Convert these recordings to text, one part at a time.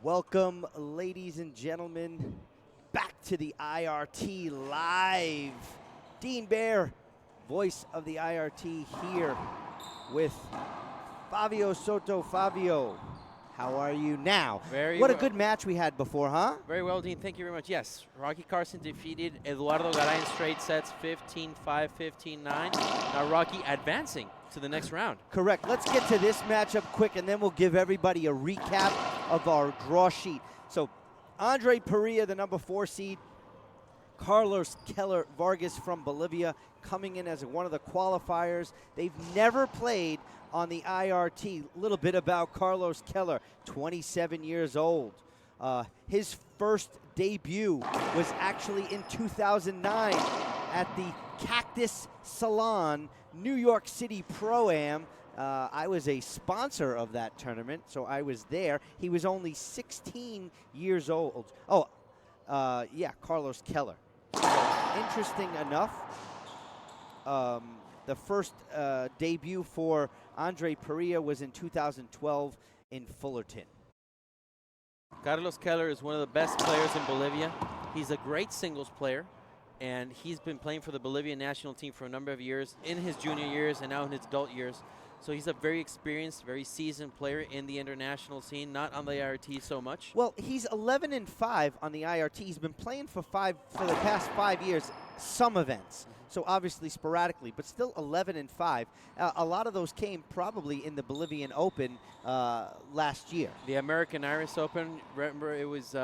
Welcome, ladies and gentlemen, back to the IRT Live. Dean Bear, voice of the IRT, here with Fabio Soto. Fabio, how are you now? What a good match we had before, huh? Very well, Dean. Thank you very much. Yes, Rocky Carson defeated Eduardo Garay in straight sets, 15-5, 15-9. Now Rocky advancing to the next round. Correct. Let's get to this matchup quick, and then we'll give everybody a recap of our draw sheet. So, Andree Parrilla, the number 4 seed. Carlos Keller Vargas from Bolivia coming in as one of the qualifiers. They've never played on the IRT. A little bit about Carlos Keller, 27 years old. His first debut was actually in 2009 at the Cactus Salon New York City Pro-Am. I was a sponsor of that tournament, so I was there. He was only 16 years old. Yeah, Carlos Keller. Interesting enough, the first debut for Andree Parrilla was in 2012 in Fullerton. Carlos Keller is one of the best players in Bolivia. He's a great singles player, and he's been playing for the Bolivian national team for a number of years, in his junior years and now in his adult years. So he's a very experienced, very seasoned player in the international scene, not on the IRT so much. Well, he's 11-5 on the IRT. He's been playing for the past 5 years, some events. So obviously sporadically, but still 11-5. A lot of those came probably in the Bolivian Open last year. The American Iris Open, remember it was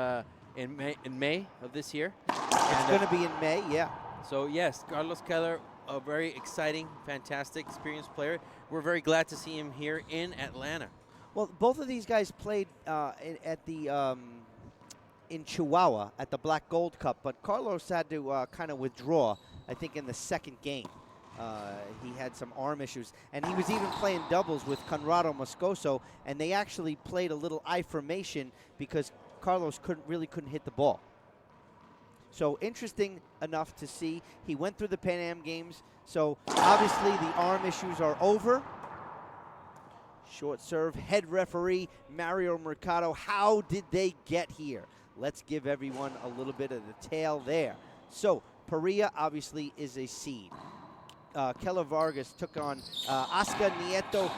in May of this year. It's going to be in May, yeah. So yes, Carlos Keller, a very exciting, fantastic, experienced player. We're very glad to see him here in Atlanta. Well, both of these guys played in Chihuahua at the Black Gold Cup, but Carlos had to kind of withdraw, I think, in the second game. He had some arm issues, and he was even playing doubles with Conrado Moscoso, and they actually played a little I formation because Carlos couldn't hit the ball. So interesting enough to see. He went through the Pan Am Games, so obviously the arm issues are over. Short serve, head referee Mario Mercado. How did they get here? Let's give everyone a little bit of the tale there. So Parrilla obviously is a seed. Keller Vargas took on Oscar Nieto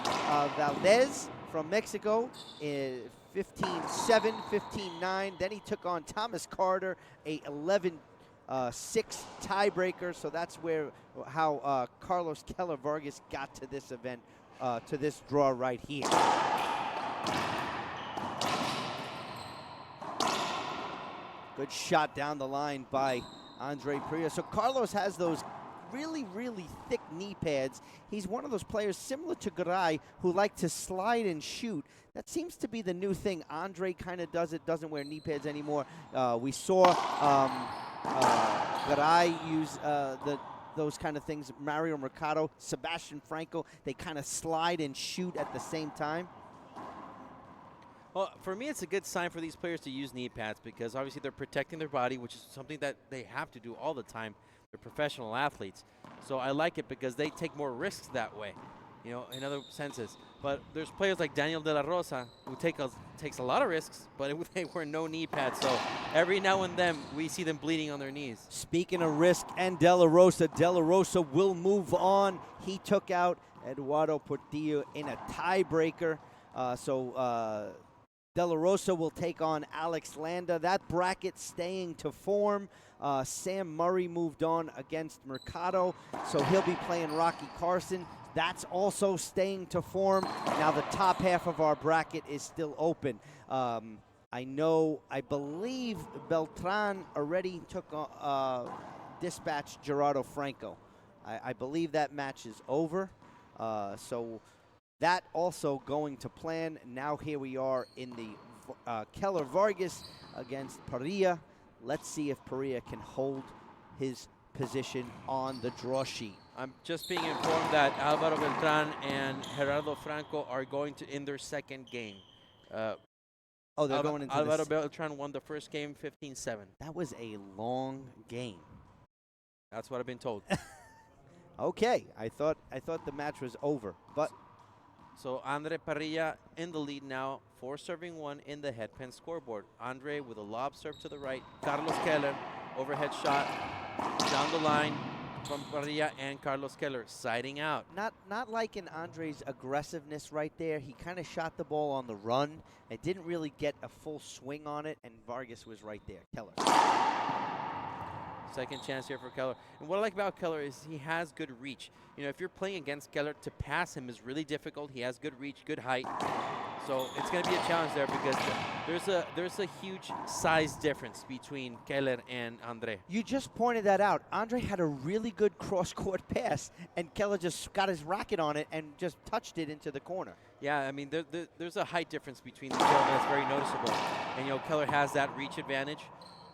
Valdez from Mexico in 15-7, 15-9. Then he took on Thomas Carter, a 11-6 tiebreaker. So that's how Carlos Keller Vargas got to this event, to this draw right here. Good shot down the line by Andree Parrilla. So Carlos has those really, really thick knee pads. He's one of those players similar to Garay who like to slide and shoot. That seems to be the new thing. Andree kind of does it, doesn't wear knee pads anymore. We saw Garay use those kind of things. Mario Mercado, Sebastian Franco, they kind of slide and shoot at the same time. Well, for me, it's a good sign for these players to use knee pads because obviously they're protecting their body, which is something that they have to do all the time. They're professional athletes. So I like it because they take more risks that way, you know, in other senses. But there's players like Daniel De La Rosa who takes a lot of risks, but they wear no knee pads. So every now and then we see them bleeding on their knees. Speaking of risk and De La Rosa will move on. He took out Eduardo Portillo in a tiebreaker. De La Rosa will take on Alex Landa. That bracket staying to form. Sam Murray moved on against Mercado, so he'll be playing Rocky Carson. That's also staying to form. Now the top half of our bracket is still open. I believe Beltran already took dispatched Gerardo Franco. I believe that match is over. So that also going to plan. Now here we are in the Keller Vargas against Parrilla. Let's see if Parrilla can hold his position on the draw sheet. I'm just being informed that Alvaro Beltran and Gerardo Franco are going to in their second game. They're going into Alvaro Beltran won the first game 15-7. That was a long game. That's what I've been told. Okay, I thought the match was over, but So Andree Parrilla in the lead now, 4-1 in the headpin scoreboard. Andree with a lob serve to the right. Carlos Keller, overhead shot down the line from Parrilla and Carlos Keller siding out. Not liking Andree's aggressiveness right there. He kind of shot the ball on the run and didn't really get a full swing on it, and Vargas was right there. Keller. Second chance here for Keller. And what I like about Keller is he has good reach. You know, if you're playing against Keller, to pass him is really difficult. He has good reach, good height. So it's going to be a challenge there because there's a huge size difference between Keller and Andree. You just pointed that out. Andree had a really good cross-court pass, and Keller just got his racket on it and just touched it into the corner. Yeah, I mean, there's a height difference between the two that's very noticeable. And, you know, Keller has that reach advantage.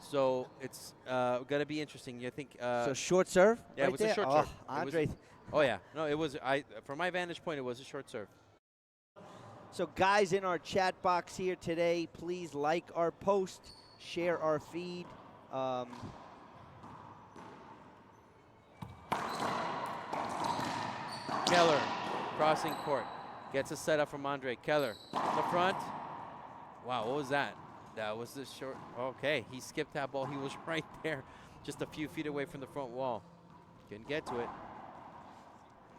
So it's going to be interesting. You think? So short serve? Yeah, right it was there? a short serve. Andree. Oh, yeah. No, it was, from my vantage point, it was a short serve. So guys in our chat box here today, please like our post, share our feed. Keller crossing court. Gets a setup from Andree. Keller in the front. Wow, what was that? That was the short. Okay, he skipped that ball. He was right there, just a few feet away from the front wall. Couldn't get to it.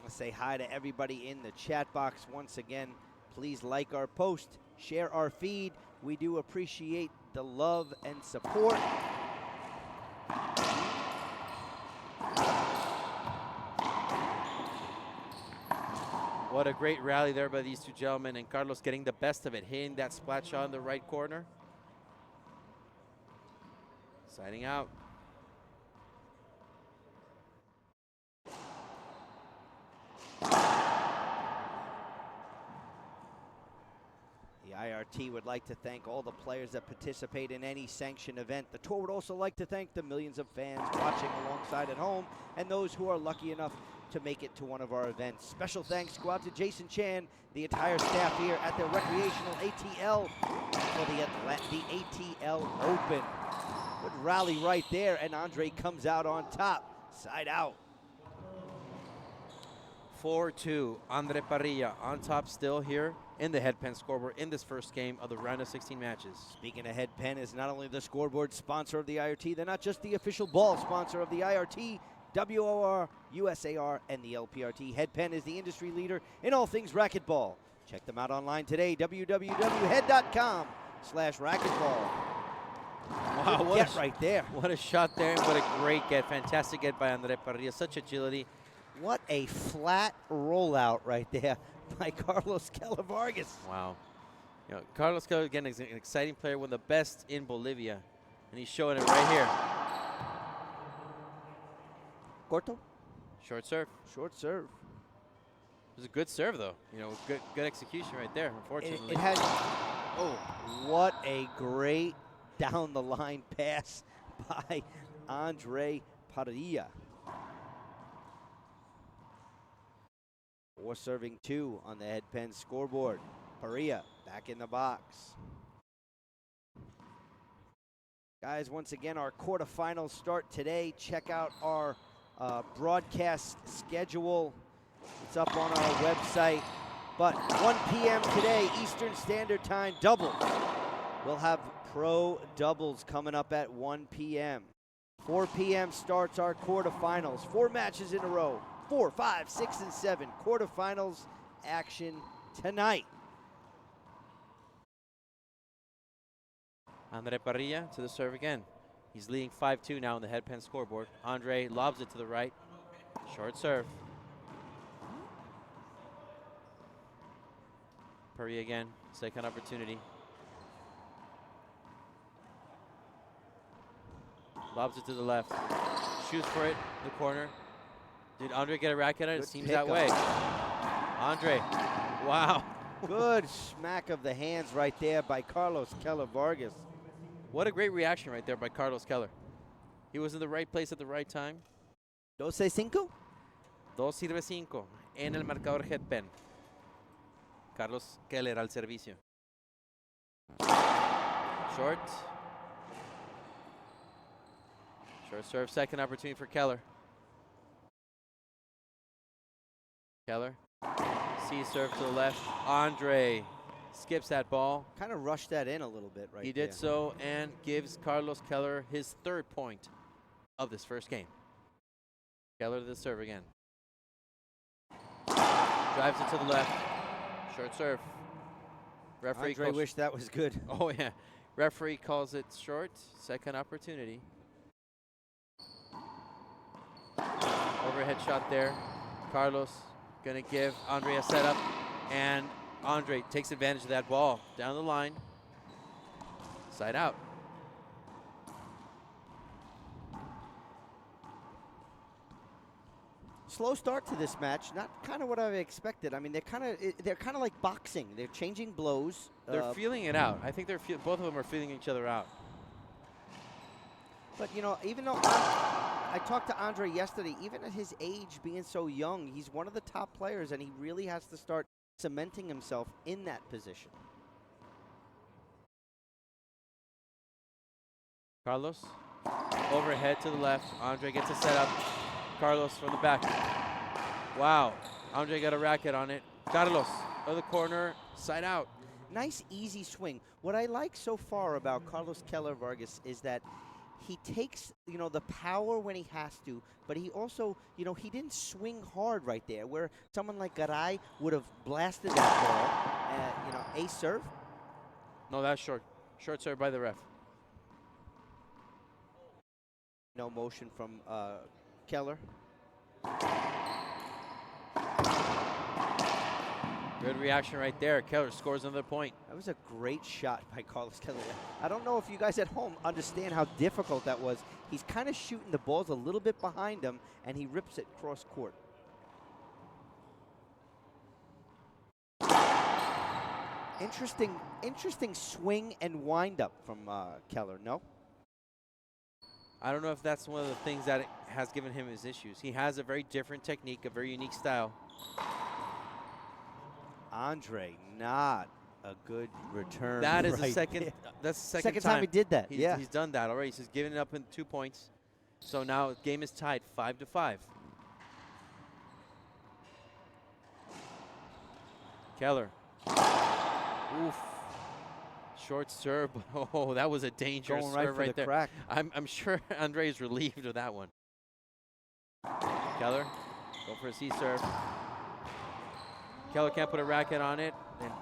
Let's say hi to everybody in the chat box once again. Please like our post, share our feed. We do appreciate the love and support. What a great rally there by these two gentlemen, and Carlos getting the best of it, hitting that splat shot in the right corner. Siding out. The IRT would like to thank all the players that participate in any sanctioned event. The tour would also like to thank the millions of fans watching alongside at home and those who are lucky enough to make it to one of our events. Special thanks go out to Jason Chan, the entire staff here at the recreational ATL for the ATL Open. Good rally right there, and Andree comes out on top, side out. 4-2, Andree Parrilla on top still here in the headpen scoreboard in this first game of the round of 16 matches. Speaking of headpen, is not only the scoreboard sponsor of the IRT, they're not just the official ball sponsor of the IRT, WOR, USAR, and the LPRT. Headpen is the industry leader in all things racquetball. Check them out online today, www.head.com/racquetball. Wow, what get right there. What a shot there, and what a great get. Fantastic get by Andree Parrilla. Such agility. What a flat rollout right there by Carlos Keller Vargas. Wow. You know, Carlos Keller, again, is an exciting player, one of the best in Bolivia, and he's showing it right here. Corto? Short serve. Short serve. It was a good serve, though. You know, good execution right there, unfortunately. It had, oh, what a great down-the-line pass by Andree Parrilla. 4-2 on the headpen scoreboard. Parrilla back in the box. Guys, once again, our quarterfinals start today. Check out our broadcast schedule. It's up on our website. But 1 p.m. today, Eastern Standard Time, doubles. We'll have pro doubles coming up at 1 p.m. 4 p.m. starts our quarterfinals. 4 matches in a row. 4, 5, 6, and 7. Quarterfinals action tonight. Andree Parrilla to the serve again. He's leading 5-2 now on the headpen scoreboard. Andree lobs it to the right. Short serve. Parrilla again, second opportunity. Lobs it to the left. Shoots for it, the corner. Did Andree get a racket on it? It seems that way. Andree, wow. Good smack of the hands right there by Carlos Keller Vargas. What a great reaction right there by Carlos Keller. He was in the right place at the right time. 12-5. 2-5 en el marcador headpen. Carlos Keller al servicio. Short. Short serve, second opportunity for Keller. Keller C serve to the left. Andree skips that ball. Kind of rushed that in a little bit right He there. did so and gives Carlos Keller his 3rd point of this first game. Keller to the serve again. Drives it to the left. Short serve. Referee Andree calls. wished that was good. Oh, yeah. Referee calls it short. Second opportunity. Overhead shot there. Carlos going to give Andree a setup. And Andree takes advantage of that ball. Down the line. Side out. Slow start to this match, not kind of what I expected. I mean, they're kind of like boxing. They're changing blows. They're feeling it out. I think both of them are feeling each other out. But you know, even though I talked to Andree yesterday, even at his age, being so young, he's one of the top players, and he really has to start cementing himself in that position. Carlos, overhead to the left. Andree gets a setup. Carlos from the back. Wow. Andree got a racket on it. Carlos, other corner, side out. Nice, easy swing. What I like so far about Carlos Keller Vargas is that he takes, you know, the power when he has to, but he also, you know, he didn't swing hard right there, where someone like Garay would have blasted that ball. You know, ace serve. No, that's short. Short serve by the ref. No motion from Keller. Good reaction right there. Keller scores another point. That was a great shot by Carlos Keller. I don't know if you guys at home understand how difficult that was. He's kind of shooting the balls a little bit behind him, and he rips it cross court. Interesting swing and wind up from Keller, no? I don't know if that's one of the things that has given him his issues. He has a very different technique, a very unique style. Andree, not a good return. That is right the second. there. That's the Second time he did that. He's done that already. He's given it up in 2 points. So now the game is tied 5-5. Keller. Oof. Short serve. Oh, that was a dangerous Going right serve for right the there. crack. I'm sure Andree is relieved of that one. Keller, go for a C serve. Keller can't put a racket on it. And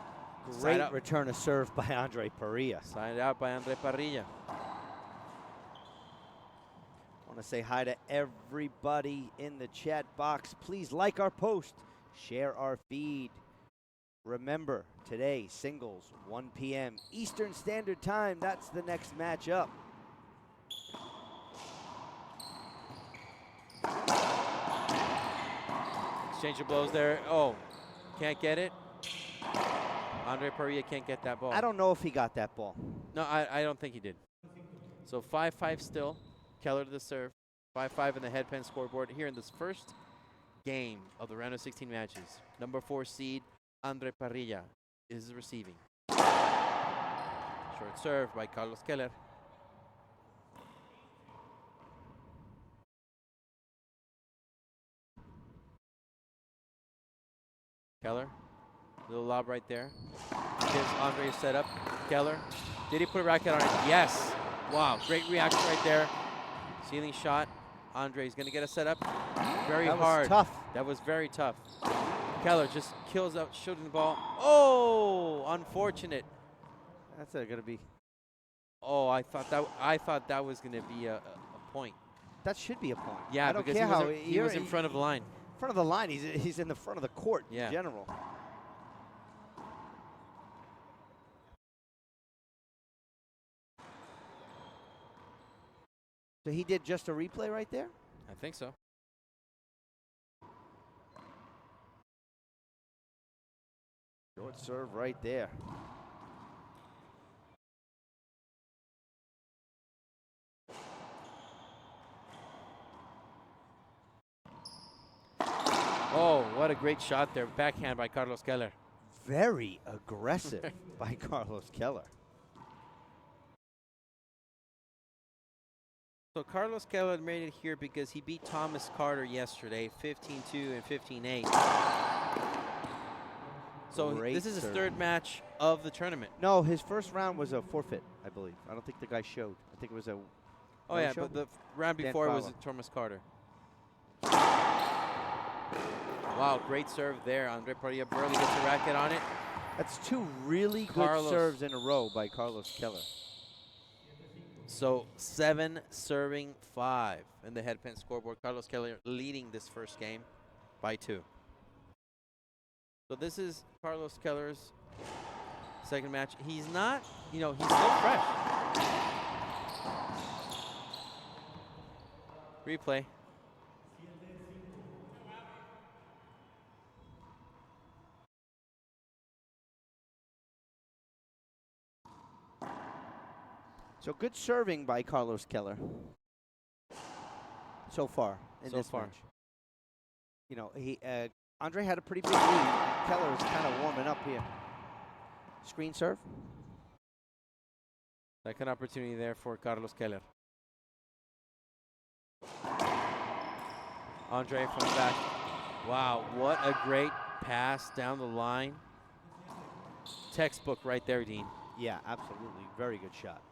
Great return of serve by Andree Parrilla. Side out by Andree Parrilla. I want to say hi to everybody in the chat box. Please like our post, share our feed. Remember, today, singles, 1 p.m. Eastern Standard Time. That's the next matchup. Exchange of blows there. Oh, can't get it. Andree Parrilla can't get that ball. I don't know if he got that ball. No, I don't think he did. So 5-5 still. Keller to the serve. 5-5 in the headpen scoreboard here in this first game of the round of 16 matches. Number 4 seed, Andree Parrilla is receiving. Short serve by Carlos Keller. Keller, little lob right there. Gives Andree a setup. Keller, did he put a racket on it? Yes. Wow, great reaction right there. Ceiling shot. Andree's gonna get a setup. Very hard. That was tough. That was very tough. Keller just kills out shooting the ball. Oh, unfortunate. That's gonna be. Oh, I thought that was gonna be a point. That should be a point. Yeah, I don't because care he was in front of the line. Front of the line. He's in the front of the court Yeah. in general. So he did just a replay right there? I think so. Short serve right there. Oh, what a great shot there. Backhand by Carlos Keller. Very aggressive by Carlos Keller. So Carlos Keller made it here because he beat Thomas Carter yesterday, 15-2 and 15-8. So Great this is his serve. third match of the tournament. No, his first round was a forfeit, I believe. I don't think the guy showed. I think it was a. Oh, no yeah, show? but the round Dan before was Fowler. Thomas Carter. Wow, great serve there. Andree Parrilla barely gets a racket on it. That's two really Carlos. good serves in a row by Carlos Keller. So 7 serving 5 in the head pin scoreboard. Carlos Keller leading this first game by 2. So this is Carlos Keller's second match. He's not, he's still fresh. Replay. So good serving by Carlos Keller so far in this match. Andree had a pretty big lead. And Keller is kind of warming up here. Screen serve. Second opportunity there for Carlos Keller. Andree from the back. Wow, what a great pass down the line. Textbook right there, Dean. Yeah, absolutely. Very good shot.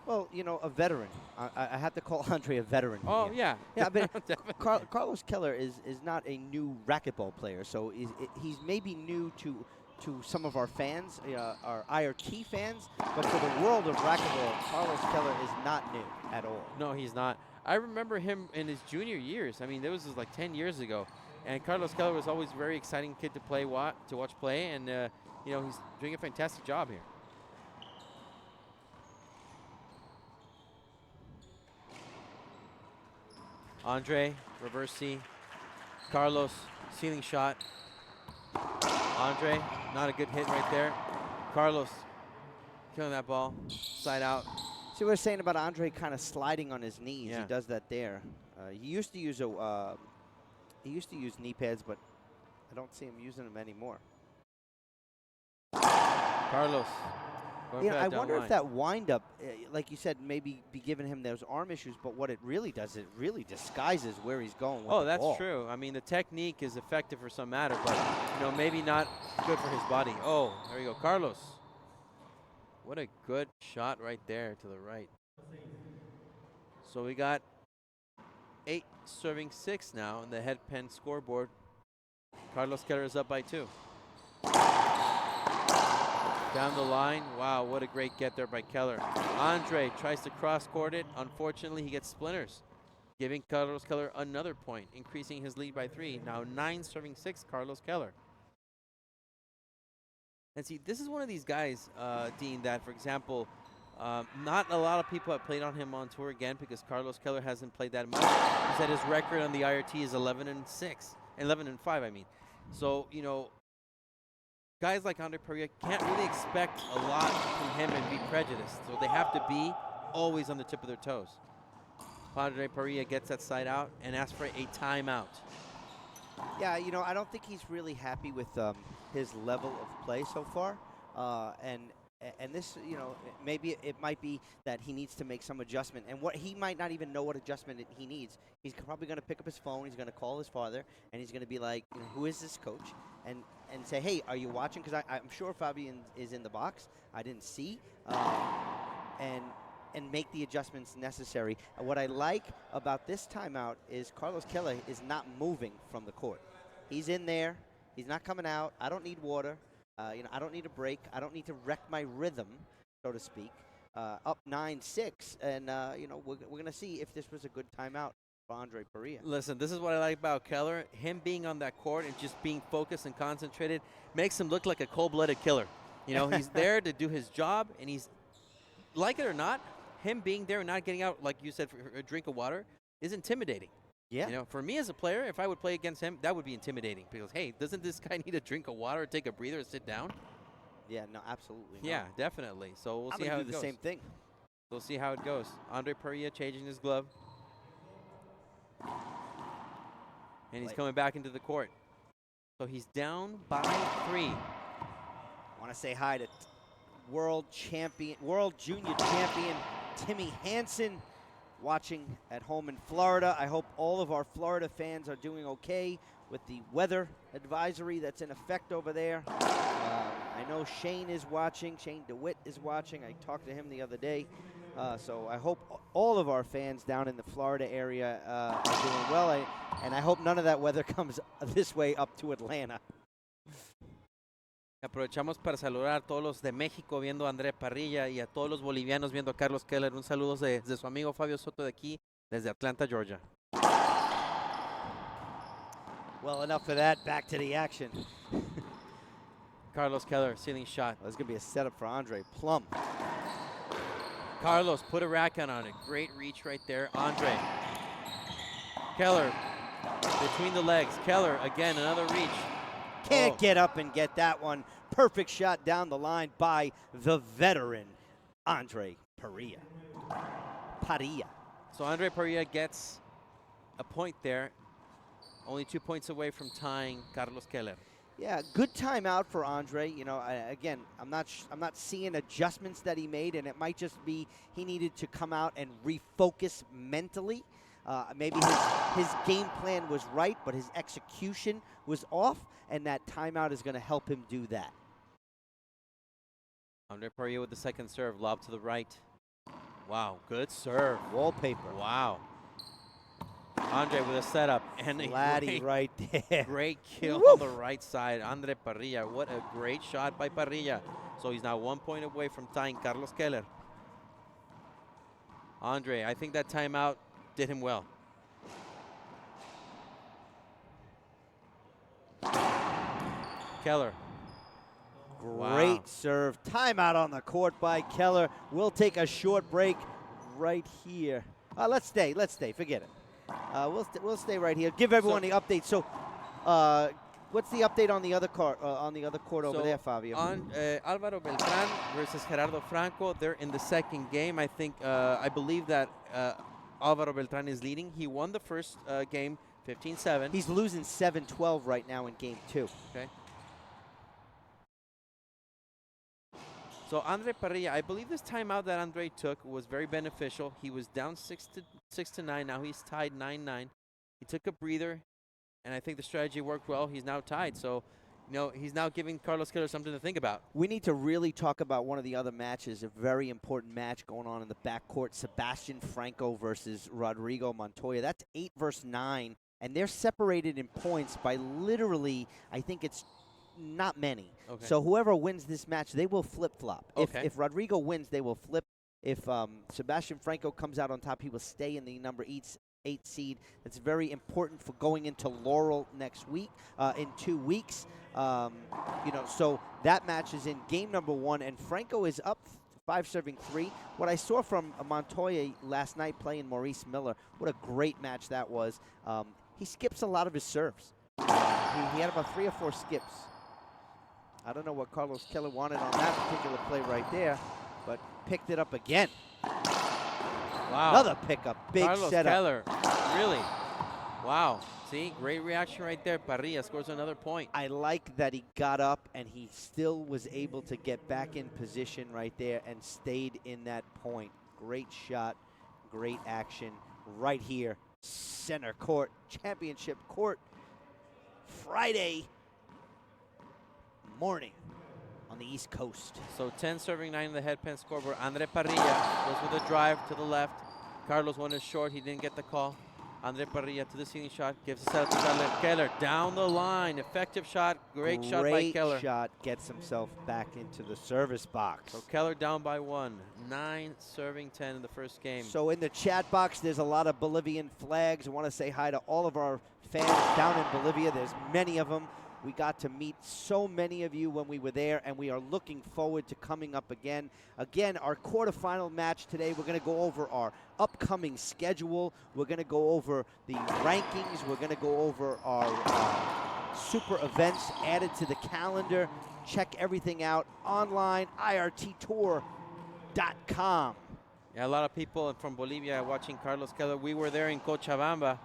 Well, a veteran. I have to call Andree a veteran. Oh, here. yeah. Yeah, but Definitely. Carlos Keller is not a new racquetball player, so he's maybe new to some of our fans, our IRT fans, but for the world of racquetball, Carlos Keller is not new at all. No, he's not. I remember him in his junior years. I mean, this was like 10 years ago. And Carlos Keller was always a very exciting kid to watch play, and he's doing a fantastic job here. Andree, reverse C. Carlos, ceiling shot. Andree, not a good hit right there. Carlos, killing that ball, side out. See what I was saying about Andree kind of sliding on his knees. Yeah. He does that there. He used to use knee pads, but I don't see him using them anymore. Carlos. I wonder if that windup, like you said, maybe be giving him those arm issues, but what it really does, it really disguises where he's going with the that's ball. true. I mean, the technique is effective for some matter, but, maybe not good for his body. Oh, there you go. Carlos. What a good shot right there to the right. So we got 8 serving 6 now in the head pen scoreboard. Carlos Keller is up by 2. Down the line. Wow, what a great get there by Keller. Andree tries to cross-court it. Unfortunately, he gets splinters, giving Carlos Keller another point, increasing his lead by 3. Now 9 serving 6, Carlos Keller. And see, this is one of these guys, Dean, that, for example, not a lot of people have played on him on tour again because Carlos Keller hasn't played that much. He said his record on the IRT is 11-5, I mean. So, guys like Andree Parrilla can't really expect a lot from him and be prejudiced. So they have to be always on the tip of their toes. Andree Parrilla gets that side out and asks for a timeout. Yeah, I don't think he's really happy with his level of play so far. And this, maybe it might be that he needs to make some adjustment. And what he might not even know what adjustment he needs. He's probably going to pick up his phone. He's going to call his father, and he's going to be like, who is this coach? And say, hey, are you watching? Because I'm sure Fabian is in the box. I didn't see. And make the adjustments necessary. What I like about this timeout is Carlos Keller is not moving from the court. He's in there. He's not coming out. I don't need water. I don't need a break. I don't need to wreck my rhythm, so to speak. Up 9-6, and we're going to see if this was a good timeout for Andree Parrilla. Listen, this is what I like about Keller. Him being on that court and just being focused and concentrated makes him look like a cold-blooded killer. He's there to do his job, and he's, like it or not, him being there and not getting out, like you said, for a drink of water is intimidating. Yeah. For me as a player, if I would play against him, that would be intimidating because, hey, doesn't this guy need a drink of water, take a breather, and sit down? Yeah, no, absolutely. Yeah, definitely. So we'll I'm see gonna how do it the goes. same thing. We'll see how it goes. Andree Parrilla changing his glove. And he's coming back into the court. So he's down by 3. I want to say hi to world junior champion Timmy Hansen, watching at home in Florida. I hope all of our Florida fans are doing okay with the weather advisory that's in effect over there. I know Shane is watching. Shane DeWitt is watching. I talked to him the other day. So I hope all of our fans down in the Florida area are doing well. And I hope none of that weather comes this way up to Atlanta. Aprovechamos para saludar a todos los de México viendo a Andree Parrilla y a todos los bolivianos viendo a Carlos Keller. Un saludo de su amigo Fabio Soto de aquí, desde Atlanta, Georgia. Well, enough of that. Back to the action. Carlos Keller, ceiling shot. That's going to be a setup for Andree. Plum. Carlos put a racket on it. Great reach right there. Andree. Keller between the legs. Keller again, another reach. Can't get up and get that one. Perfect shot down the line by the veteran, Andree Parrilla. So Andree Parrilla gets a point there. Only 2 points away from tying Carlos Keller. Yeah, good timeout for Andree. You know, again, I'm not seeing adjustments that he made, and it might just be he needed to come out and refocus mentally. Maybe his game plan was right, but his execution was off, and that timeout is going to help him do that. Andree Parrilla with the second serve, lob to the right. Wow, good serve. Wallpaper. Wow. Andree with a setup and Laddie right there. Great kill Woo! on the right side. Andree Parrilla, what a great shot by Parrilla. So he's now 1 point away from tying Carlos Keller. Andree, I think that timeout did him well. Keller. Great serve. Timeout on the court by Keller. We'll take a short break right here. Let's stay. Forget it. We'll stay right here. Give everyone the update. So, what's the update on the other court? Over there, Fabio. On Álvaro Beltrán versus Gerardo Franco, they're in the second game. I believe that Álvaro Beltrán is leading. He won the first game, 15-7. He's losing 7-12 right now in game 2. Okay. So Andree Parrilla, I believe this timeout that Andree took was very beneficial. He was down 6-9. Now he's tied 9-9. He took a breather, and I think the strategy worked well. He's now tied. So, you know, he's now giving Carlos Keller something to think about. We need to really talk about one of the other matches, a very important match going on in the backcourt. Sebastian Franco versus Rodrigo Montoya. That's 8 versus 9, and they're separated in points by literally, I think it's not many. Okay. So whoever wins this match, they will flip-flop. Okay. If Rodrigo wins, they will flip. If Sebastian Franco comes out on top, he will stay in the number 8 seed. That's very important for going into Laurel next week, in 2 weeks. You know, so that match is in game number 1, and Franco is up 5-3. What I saw from Montoya last night playing Maurice Miller, what a great match that was. He skips a lot of his serves. He had about 3 or 4 skips. I don't know what Carlos Keller wanted on that particular play right there, but picked it up again. Wow. Another pickup. Big Carlos setup. Keller. Really? Wow. See, great reaction right there. Parrilla scores another point. I like that he got up and he still was able to get back in position right there and stayed in that point. Great shot. Great action right here. Center court. Championship court. Friday morning on the East Coast. So 10 serving 9 in the headpan scoreboard. Andree Parrilla goes with a drive to the left. Carlos wanted short. He didn't get the call. Andree Parrilla to the ceiling shot. Gives a set to Keller. Down the line. Effective shot. Great shot by Keller. Great shot. Gets himself back into the service box. So Keller down by 1. 9 serving 10 in the first game. So in the chat box, there's a lot of Bolivian flags. I want to say hi to all of our fans down in Bolivia. There's many of them. We got to meet so many of you when we were there, and we are looking forward to coming up again. Again, our quarterfinal match today, we're going to go over our upcoming schedule. We're going to go over the rankings. We're going to go over our super events added to the calendar. Check everything out online, IRTtour.com. Yeah, a lot of people from Bolivia watching Carlos Keller. We were there in Cochabamba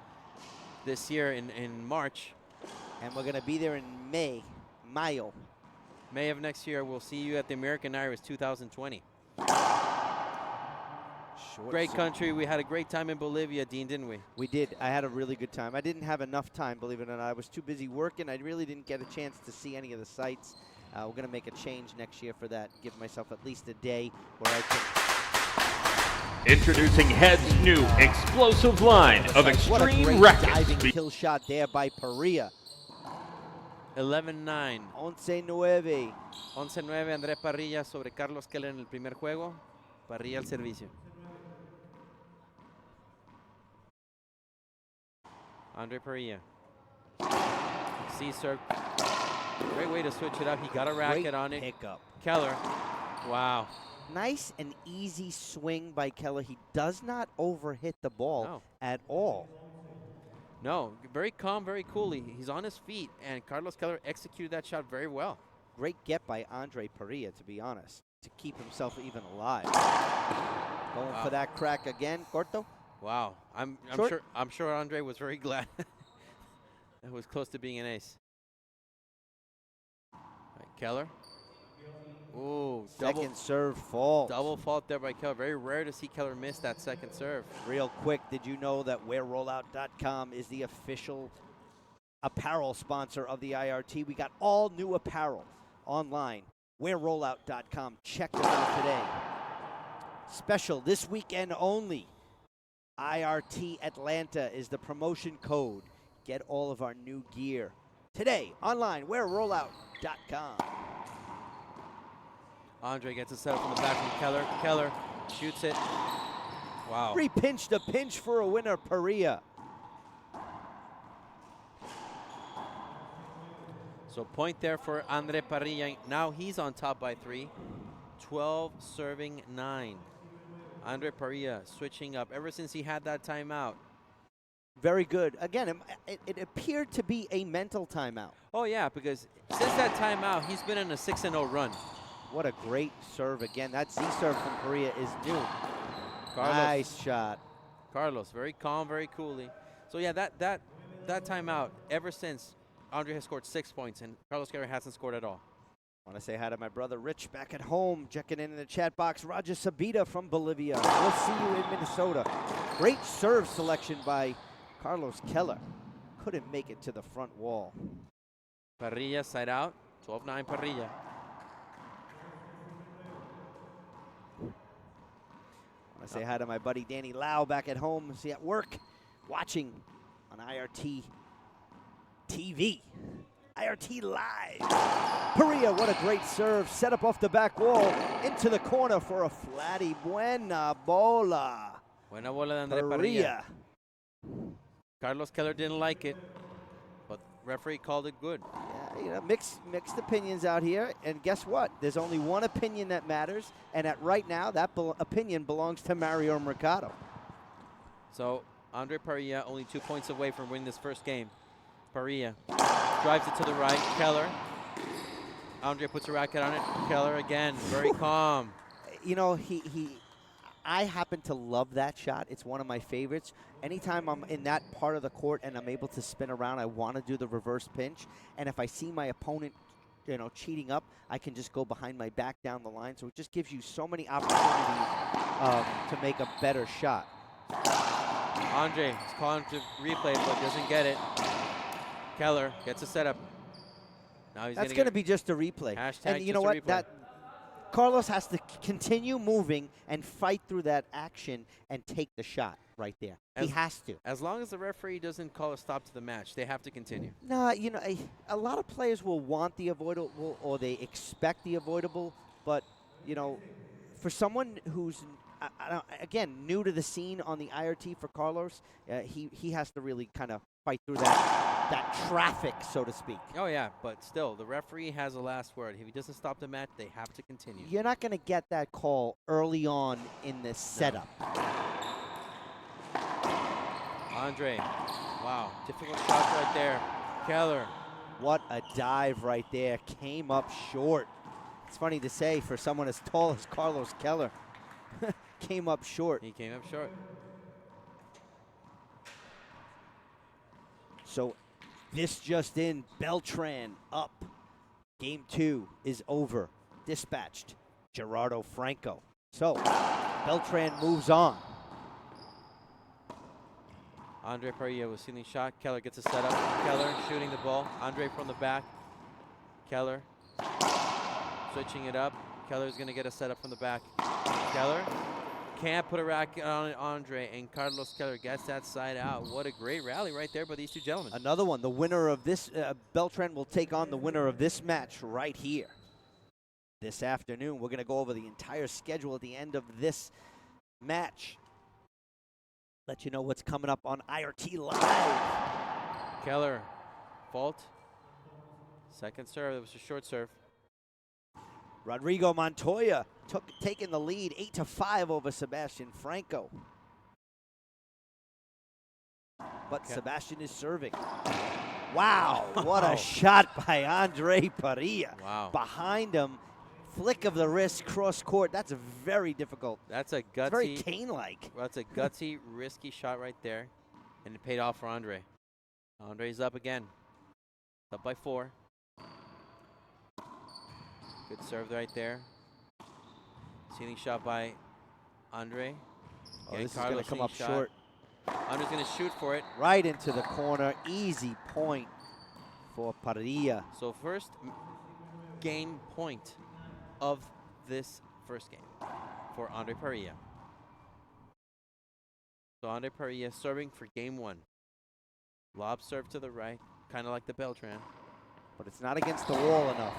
this year in March. And we're going to be there in Mayo. May of next year, we'll see you at the American Iris 2020. Great country. We had a great time in Bolivia, Dean, didn't we? We did. I had a really good time. I didn't have enough time, believe it or not. I was too busy working. I really didn't get a chance to see any of the sights. We're going to make a change next year for that. Give myself at least a day where I can. Introducing Head's new explosive line of What a extreme great racket diving speed. kill shot there by Parrilla. 11-9. 11-9. 11-9, André Parrilla sobre Carlos Keller en el primer juego. Parrilla al servicio. Andree Parrilla. C-serve. Great way to switch it up. He got a racket on it. Pickup. Keller. Wow. Nice and easy swing by Keller. He does not overhit the ball at all. No, very calm, very cool. He's on his feet, and Carlos Keller executed that shot very well. Great get by Andree Parrilla, to be honest, to keep himself even alive. Going for that crack again, Corto. Wow, I'm sure Andree was very glad. It was close to being an ace. Right, Keller. Ooh, second serve fault. Double fault there by Keller. Very rare to see Keller miss that second serve. Real quick, did you know that WearRollout.com is the official apparel sponsor of the IRT? We got all new apparel online. WearRollout.com. Check them out today. Special this weekend only. IRT Atlanta is the promotion code. Get all of our new gear today online. WearRollout.com. Andree gets a set up from the back from Keller. Keller shoots it. Wow. Re-pinched a pinch for a winner, Parrilla. So point there for Andree Parrilla. Now he's on top by 3. 12 serving 9. Andree Parrilla switching up ever since he had that timeout. Very good. Again, it appeared to be a mental timeout. Oh, yeah, because since that timeout, he's been in a 6-0 run. What a great serve again. That Z-serve from Parrilla is new. Carlos. Nice shot. Carlos, very calm, very coolly. So, yeah, that timeout, ever since, Andree has scored 6 points, and Carlos Keller hasn't scored at all. I want to say hi to my brother Rich back at home, checking in the chat box. Roger Sabita from Bolivia. We'll see you in Minnesota. Great serve selection by Carlos Keller. Couldn't make it to the front wall. Parrilla side out. 12-9 Parrilla. I say hi to my buddy Danny Lau back at home. See at work, watching on IRT TV. IRT Live. Parrilla, what a great serve. Set up off the back wall into the corner for a flatty. Buena bola. Buena bola de Andree Parrilla. Carlos Keller didn't like it, but referee called it good. Yeah, you know, mixed opinions out here, and guess what? There's only one opinion that matters, and right now, that opinion belongs to Mario Mercado. So, Andree Parrilla only 2 points away from winning this first game. Parrilla drives it to the right. Keller. Andree puts a racket on it. Keller again, very calm. You know, I happen to love that shot. It's one of my favorites. Anytime I'm in that part of the court and I'm able to spin around, I want to do the reverse pinch. And if I see my opponent, you know, cheating up, I can just go behind my back down the line. So it just gives you so many opportunities to make a better shot. Andree is calling to replay, but doesn't get it. Keller gets a setup. Now he's That's going to be just a replay. Hashtag and you know what? Carlos has to continue moving and fight through that action and take the shot right there. He has to. As long as the referee doesn't call a stop to the match, they have to continue. No, you know, a lot of players will want the avoidable or they expect the avoidable, but, you know, for someone who's, again, new to the scene on the IRT for Carlos, he has to really kind of fight through that traffic, so to speak. Oh, yeah, but still, the referee has the last word. If he doesn't stop the match, they have to continue. You're not going to get that call early on in this setup. Andree, wow, difficult shot right there. Keller. What a dive right there. Came up short. It's funny to say for someone as tall as Carlos Keller. Came up short. He came up short. So this just in, Beltran up. Game 2 is over. Dispatched, Gerardo Franco. So, Beltran moves on. Andree Parrilla with ceiling shot. Keller gets a setup. Keller shooting the ball. Andree from the back. Keller switching it up. Keller's going to get a setup from the back. Keller can't put a racket on Andree, and Carlos Keller gets that side out. What a great rally right there by these two gentlemen. Another one. The winner of this, Beltran will take on the winner of this match right here. This afternoon, we're going to go over the entire schedule at the end of this match. Let you know what's coming up on IRT Live. Keller, fault. Second serve, it was a short serve. Rodrigo Montoya taking the lead 8-5 over Sebastian Franco. But Sebastian is serving. Wow, what a shot by Andree Parrilla. Wow. Behind him, flick of the wrist, cross court. That's a very difficult. That's a It's gutsy. very Kane-like. That's a gutsy, risky shot right there, and it paid off for Andree. Andree's up again. Up by 4. Good serve right there. Ceiling shot by Andree. Oh, this is going to come up short. Andree's going to shoot for it. Right into the corner. Easy point for Parrilla. So first game point of this first game for Andree Parrilla. So Andree Parrilla serving for game 1. Lob serve to the right, kind of like the Beltran. But it's not against the wall enough.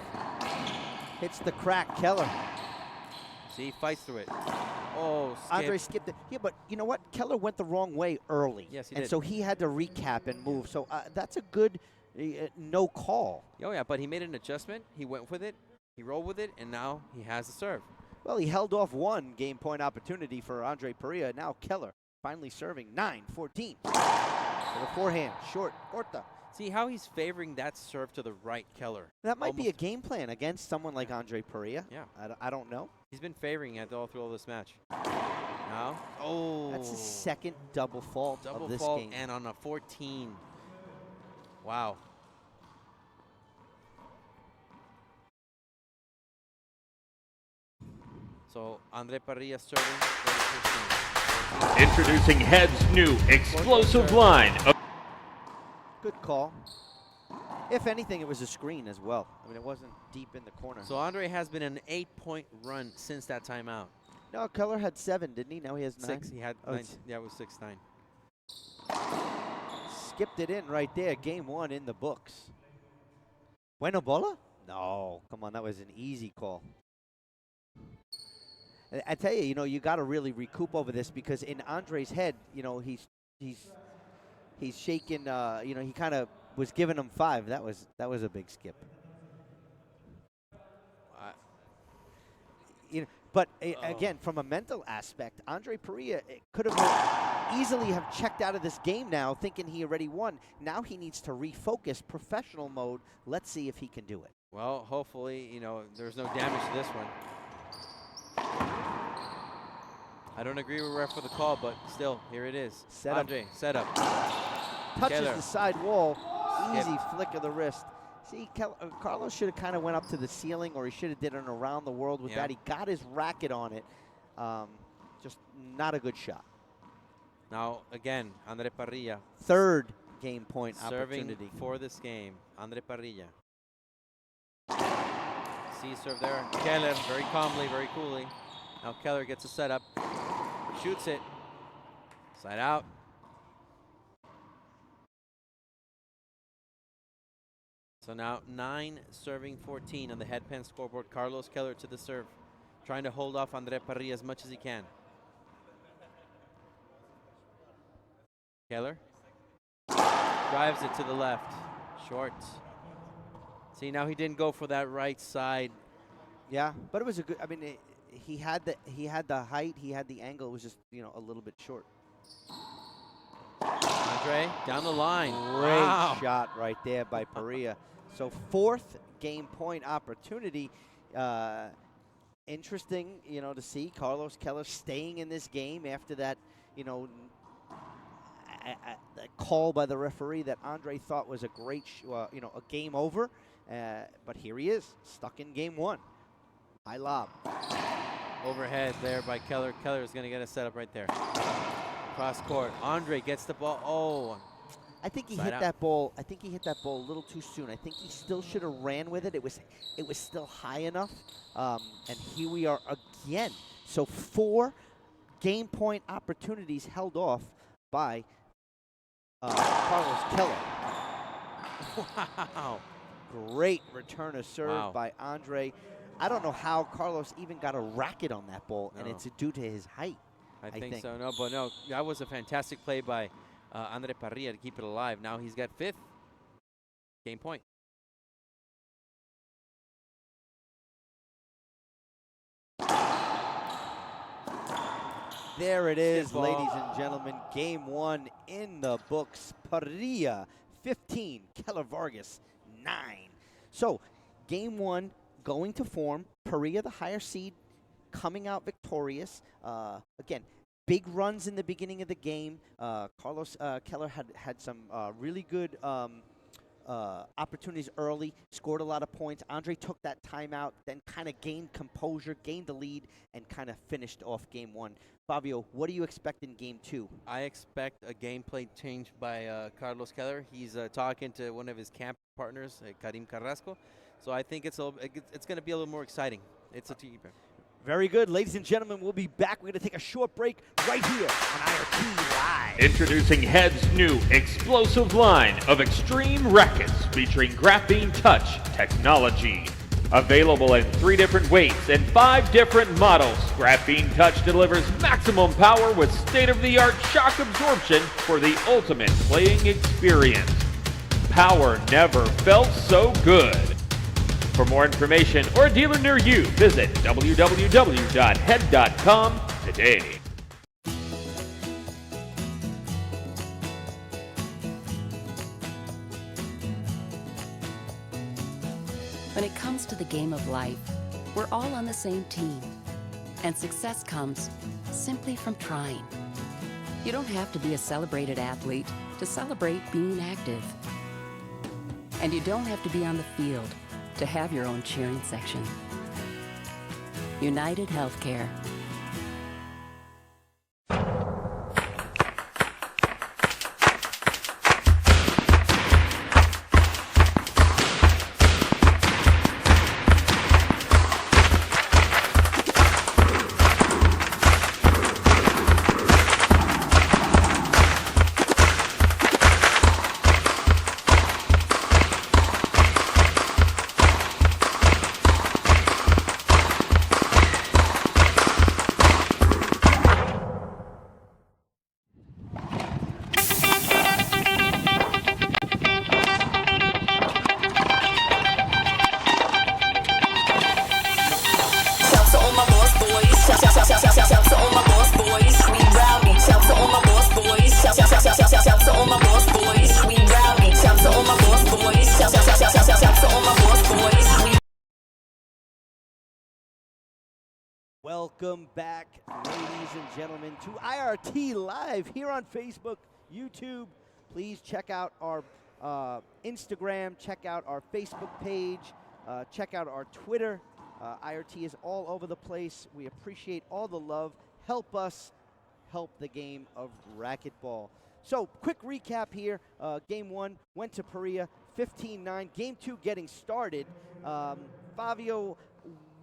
Hits the crack, Keller. See, he fights through it. Oh, skip. Andree skipped it. Yeah, but you know what? Keller went the wrong way early. Yes, he and did. so he had to recap and move. So that's a good no call. Oh, yeah, but he made an adjustment. He went with it. He rolled with it, and now he has the serve. Well, he held off one game point opportunity for Andree Parrilla. Now Keller finally serving 9-14. For the forehand, short, corta. See how he's favoring that serve to the right, Keller. That might be a game plan against someone like Andree Parrilla. Yeah. I don't know. He's been favoring it all through all this match. Now, oh. That's his second double fault Double of this fault game. and on a 14. Wow. So Andree Parrilla serving. Introducing Head's new explosive line of Good call. If anything, it was a screen as well. I mean, it wasn't deep in the corner. So Andree has been an 8-point run since that timeout. No, Keller had 7, didn't he? Now he has 9. 6. He had 9. Yeah, it was 6-9. Skipped it in right there. Game 1 in the books. Bueno bola? No, come on, that was an easy call. I tell you, you got to really recoup over this because in Andre's head, he's shaking. He kind of was giving him 5. That was a big skip. But again, from a mental aspect, Andree Parrilla could have easily have checked out of this game now, thinking he already won. Now he needs to refocus, professional mode. Let's see if he can do it. Well, hopefully, there's no damage to this one. I don't agree with ref for the call, but still, here it is. Set up. Andree, set up. Touches Keller. the side wall. Skip. Easy flick of the wrist. See, Carlos should have kind of went up to the ceiling, or he should have did an around the world with that. He got his racket on it. Just not a good shot. Now, again, Andree Parrilla. Third game point Serving opportunity. for this game, Andree Parrilla. See serve there. Keller, very calmly, very coolly. Now Keller gets a setup. Shoots it. Side out. So now 9 serving 14 on the headpan scoreboard. Carlos Keller to the serve. Trying to hold off Andree Parrilla as much as he can. Keller. Drives it to the left. Short. See, now he didn't go for that right side. Yeah, but it was a good. I mean, he had the height, he had the angle. It was just a little bit short. Andree down the line. Great shot right there by Parrilla. So 4th game point opportunity. Interesting, to see Carlos Keller staying in this game after that, that call by the referee that Andree thought was a great, a game over. But here he is, stuck in game 1. High lob. Overhead there by Keller. Keller is going to get a setup right there. Cross court. Andree gets the ball. Oh. I think he Side hit out. that ball. I think he hit that ball a little too soon. I think he still should have ran with it. It was still high enough. And here we are again. So 4 game point opportunities held off by Carlos Keller. Wow. Great return of serve Wow. by Andree. I don't know how Carlos even got a racket on that ball, and No. it's due to his height. I think so. No, but no, that was a fantastic play by Andree Parrilla to keep it alive. Now he's got 5th game point. There it is, Stiff ball. ladies and gentlemen. Game 1 in the books. Parrilla 15, Keller Vargas 9. So game 1 going to form. Parrilla, the higher seed, coming out victorious. Again, big runs in the beginning of the game. Carlos Keller had some really good opportunities early, scored a lot of points. Andree took that timeout, then kind of gained composure, gained the lead, and kind of finished off game 1. Fabio, what do you expect in game 2? I expect a gameplay change by Carlos Keller. He's talking to one of his camp partners, Karim Carrasco. So I think it's going to be a little more exciting. It's a team. Very good. Ladies and gentlemen, we'll be back. We're going to take a short break right here on IRT Live. Introducing Head's new explosive line of extreme rackets featuring graphene touch technology. Available in 3 different weights and 5 different models, Graphene Touch delivers maximum power with state-of-the-art shock absorption for the ultimate playing experience. Power never felt so good. For more information or a dealer near you, visit www.head.com today. When it comes to the game of life, we're all on the same team. And success comes simply from trying. You don't have to be a celebrated athlete to celebrate being active. And you don't have to be on the field to have your own cheering section. United Healthcare. Welcome back, ladies and gentlemen, to IRT Live here on Facebook, YouTube. Please check out our Instagram, check out our Facebook page, check out our Twitter. IRT is all over the place. We appreciate all the love. Help us help the game of racquetball. So, quick recap here. Game 1 went to Parrilla, 15-9. Game 2 getting started. Fabio,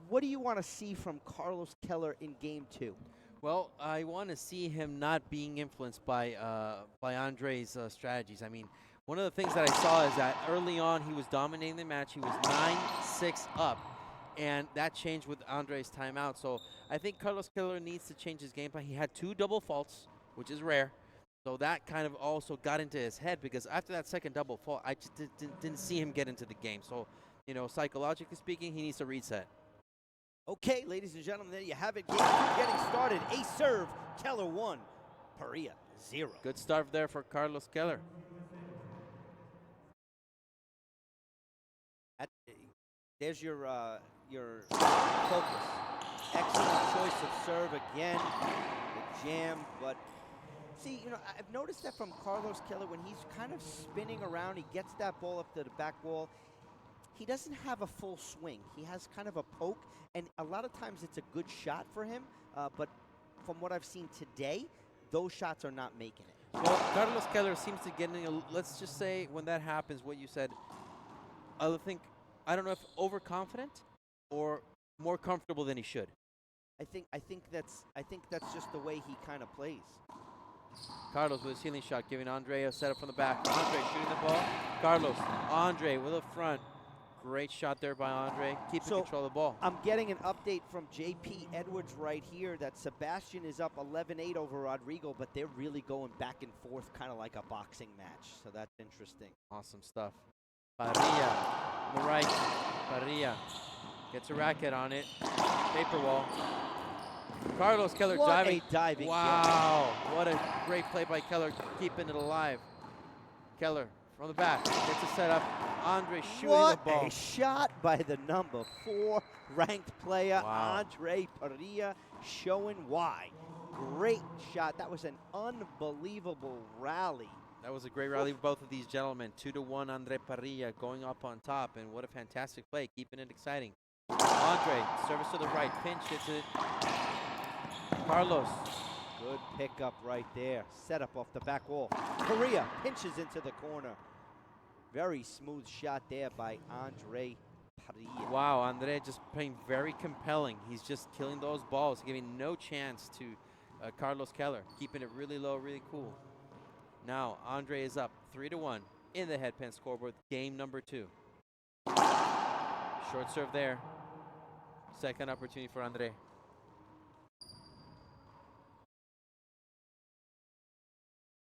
what do you want to see from Carlos Keller in Game 2? Well, I want to see him not being influenced by Andree's strategies. I mean, one of the things that I saw is that early on he was dominating the match. He was 9-6 up, and that changed with Andree's timeout. So I think Carlos Keller needs to change his game plan. He had 2 double faults, which is rare. So that kind of also got into his head because after that second double fault, I just didn't see him get into the game. So, you know, psychologically speaking, he needs to reset. Okay, ladies and gentlemen, there you have it. Game 2 getting started. Ace serve, Keller 1, Parrilla 0. Good start there for Carlos Keller. There's your focus. Excellent choice of serve again. The jam, but see, you know, I've noticed that from Carlos Keller when he's kind of spinning around, he gets that ball up to the back wall. he doesn't have a full swing. He has kind of a poke, and a lot of times it's a good shot for him. But from what I've seen today, those shots are not making it. Well, Carlos Keller seems to get in let's just say when that happens, what you said, I don't know if overconfident or more comfortable than he should. I think that's just the way he kind of plays. Carlos with a ceiling shot, giving Andree a setup from the back. Andree shooting the ball. Carlos, Andree with a front. Great shot there by Andree, keeping control of the ball. I'm getting an update from JP Edwards right here that Sebastian is up 11-8 over Rodrigo, but they're really going back and forth kind of like a boxing match. So that's interesting. Awesome stuff. Parrilla on the right. Parrilla gets a racket on it. Paper wall. Carlos Keller diving. Wow. What a great play by Keller, keeping it alive. Keller from the back gets a setup. Andree shooting the ball. What a shot by the number 4 ranked player, Wow. Andree Parrilla, showing why. Great shot. That was an unbelievable rally. That was a great rally for both of these gentlemen. 2-1 Andree Parrilla going up on top, and what a fantastic play, keeping it exciting. Andree, service to the right, pinch hits it. Carlos. Good pickup right there. Set up off the back wall. Parrilla pinches into the corner. Very smooth shot there by Andree Parrilla. Wow, Andree just playing very compelling. He's just killing those balls, giving no chance to Carlos Keller, keeping it really low, really cool. Now, Andree is up 3-1 in the headpin scoreboard, game number 2. Short serve there. Second opportunity for Andree.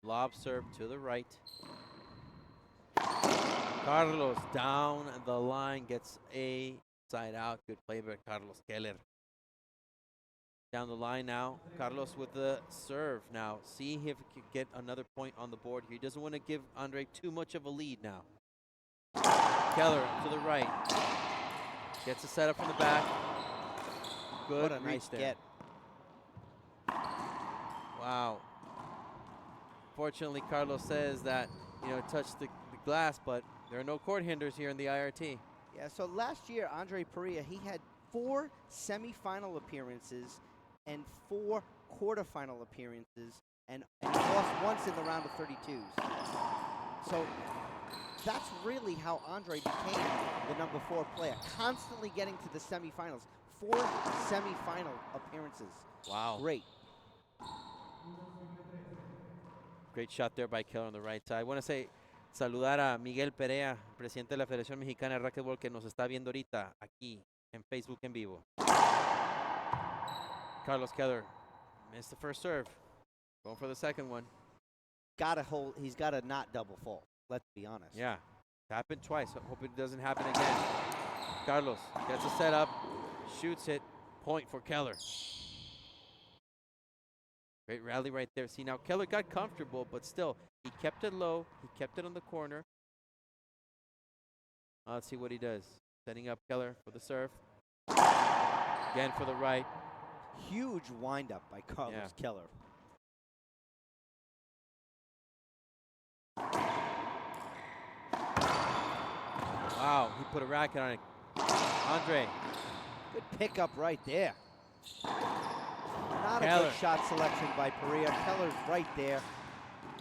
Lob serve to the right. Carlos down the line, gets a side out. Good play by Carlos Keller. Down the line now. Carlos with the serve now. See if he can get another point on the board here. He doesn't want to give Andree too much of a lead now. Keller to the right. Gets a setup from the back. Good What a reach nice there. get. Wow. Fortunately, Carlos says that, it touched the glass, but there are no court hinders here in the IRT. Yeah, so last year, Andree Parrilla, he had 4 semifinal appearances and 4 quarterfinal appearances, and he lost once in the round of 32s. So that's really how Andree became the number 4 player, constantly getting to the semifinals. 4 semifinal appearances. Wow. Great. Great shot there by Keller on the right side. I want to say, saludar a Miguel Perea, presidente de la Federación Mexicana de Racquetball, que nos está viendo ahorita aquí en Facebook en vivo. Carlos Keller missed the first serve. Going for the second one. He's got to not double fault. Let's be honest. Yeah. Happened twice. Hope it doesn't happen again. Carlos gets a setup, shoots it. Point for Keller. Great rally right there. See, now Keller got comfortable, but still, he kept it low. He kept it on the corner. Let's see what he does. Setting up Keller for the serve. Again for the right. Huge windup by Carlos Keller. Wow, he put a racket on it. Andree. Good pickup right there. Not Keller. a good shot selection by Parrilla. Keller's right there.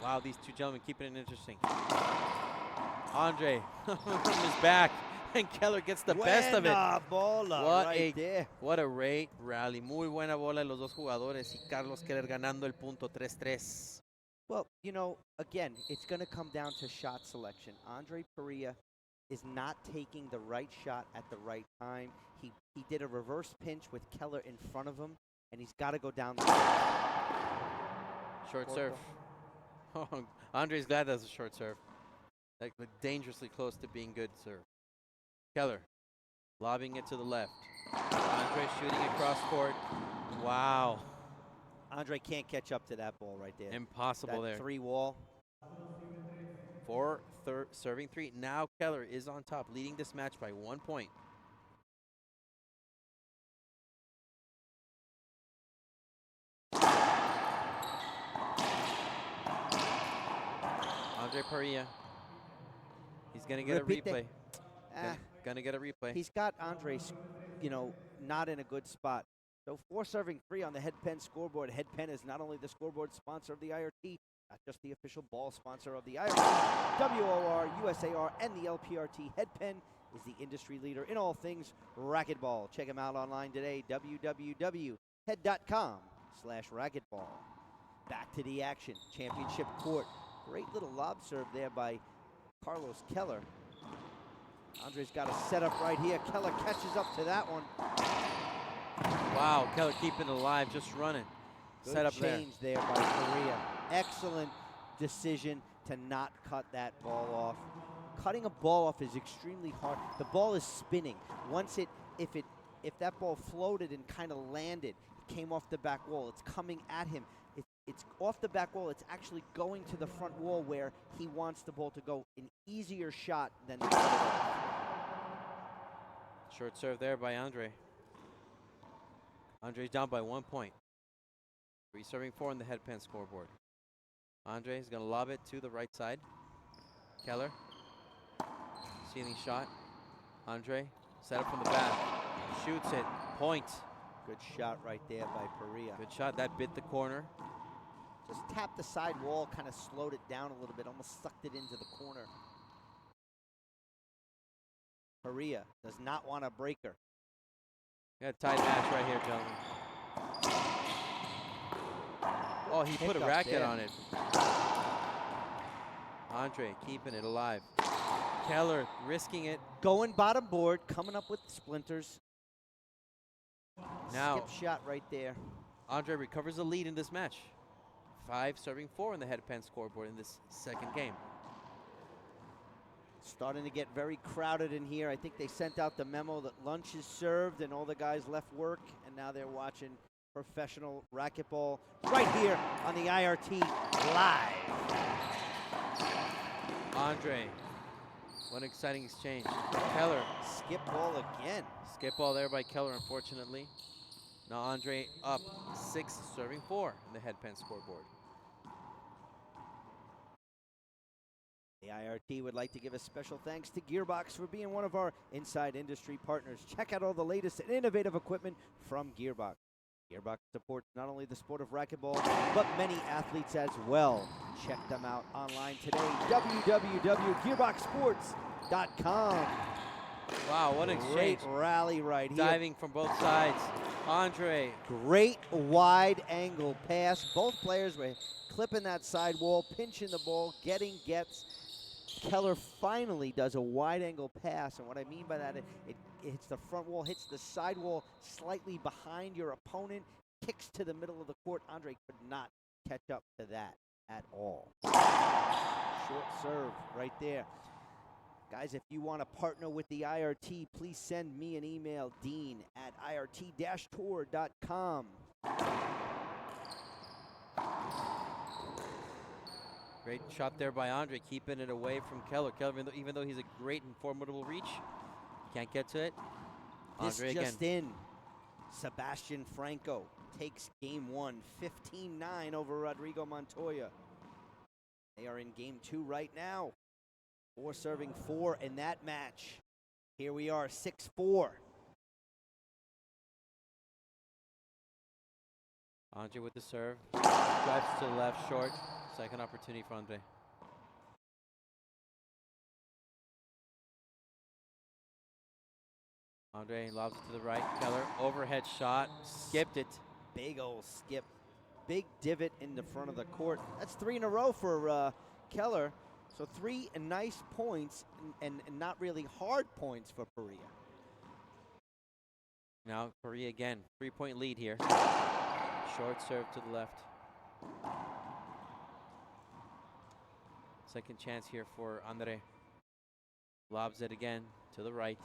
Wow, these two gentlemen keeping it interesting. Andree from his back, and Keller gets the best of it. Buena bola right there. What a great rally. Muy buena bola de los dos jugadores, y Carlos Keller ganando el punto 3-3. Well, again, it's going to come down to shot selection. Andree Parrilla is not taking the right shot at the right time. He did a reverse pinch with Keller in front of him, and he's got to go down the Short serve. Oh, Andree's glad that's a short serve. Like dangerously close to being good serve. Keller lobbing it to the left. Andree shooting across court. Wow. Andree can't catch up to that ball right there. Impossible that there. 3 wall. Serving 3. Now Keller is on top, leading this match by 1 point. Andree Parrilla. He's going to get a replay. Gonna get a replay. He's got Andree, not in a good spot. So 4 serving 3 on the Head Pen scoreboard. Head Pen is not only the scoreboard sponsor of the IRT, not just the official ball sponsor of the IRT, WOR, USAR, and the LPRT. Head Pen is the industry leader in all things racquetball. Check him out online today, www.head.com/racquetball. Back to the action, championship court. Great little lob serve there by Carlos Keller. Andree's got a setup right here. Keller catches up to that one. Wow, Keller keeping it alive, just running. Good Set up there. change there by Parrilla. Excellent decision to not cut that ball off. Cutting a ball off is extremely hard. The ball is spinning. If that ball floated and kind of landed, it came off the back wall. It's coming at him. It's off the back wall. It's actually going to the front wall where he wants the ball to go. An easier shot than the other. Short serve there by Andree. Andree's down by 1 point. 3 serving 4 on the Head Pen scoreboard. Andree's going to lob it to the right side. Keller. Ceiling shot. Andree. Set up from the back. Shoots it. Point. Good shot right there by Parrilla. Good shot. That bit the corner. Just tapped the side wall, kind of slowed it down a little bit, almost sucked it into the corner. Parrilla does not want a breaker. Got a tight match right here, gentlemen. Oh, he put a racket on it. Andree keeping it alive. Keller risking it. Going bottom board, coming up with splinters. Now, skip shot right there. Andree recovers the lead in this match. 5 serving 4 on the Head Pen scoreboard in this second game. Starting to get very crowded in here. I think they sent out the memo that lunch is served and all the guys left work, and now they're watching professional racquetball right here on the IRT live. Andree, what an exciting exchange. Keller. Skip ball again. Skip ball there by Keller, unfortunately. Now Andree up 6 serving 4 on the Head Pen scoreboard. The IRT would like to give a special thanks to Gearbox for being one of our inside industry partners. Check out all the latest and innovative equipment from Gearbox. Gearbox supports not only the sport of racquetball, but many athletes as well. Check them out online today, www.gearboxsports.com. Wow, what an exchange. Great rally right here. Diving from both sides. Andree. Great wide angle pass. Both players were clipping that side wall, pinching the ball, gets. Keller finally does a wide angle pass, and what I mean by that, it hits the front wall, hits the side wall slightly behind your opponent, kicks to the middle of the court. Andree could not catch up to that at all. Short serve right there. Guys, if you want to partner with the IRT, please send me an email, dean@irt-tour.com. Great shot there by Andree, keeping it away from Keller. Keller, even though he's a great and formidable reach, can't get to it. Andree This just again. in. Sebastian Franco takes game 1, 15-9 over Rodrigo Montoya. They are in game 2 right now. 4 serving 4 in that match. Here we are, 6-4. Andree with the serve. Drives to the left, short. Second opportunity for Andree. Andree lobs it to the right. Keller, overhead shot. Skipped it. Big old skip. Big divot in the front of the court. That's 3 in a row for Keller. So 3 nice points and not really hard points for Parrilla. Now Parrilla again. 3-point lead here. Short serve to the left. Second chance here for Andree. Lobs it again to the right.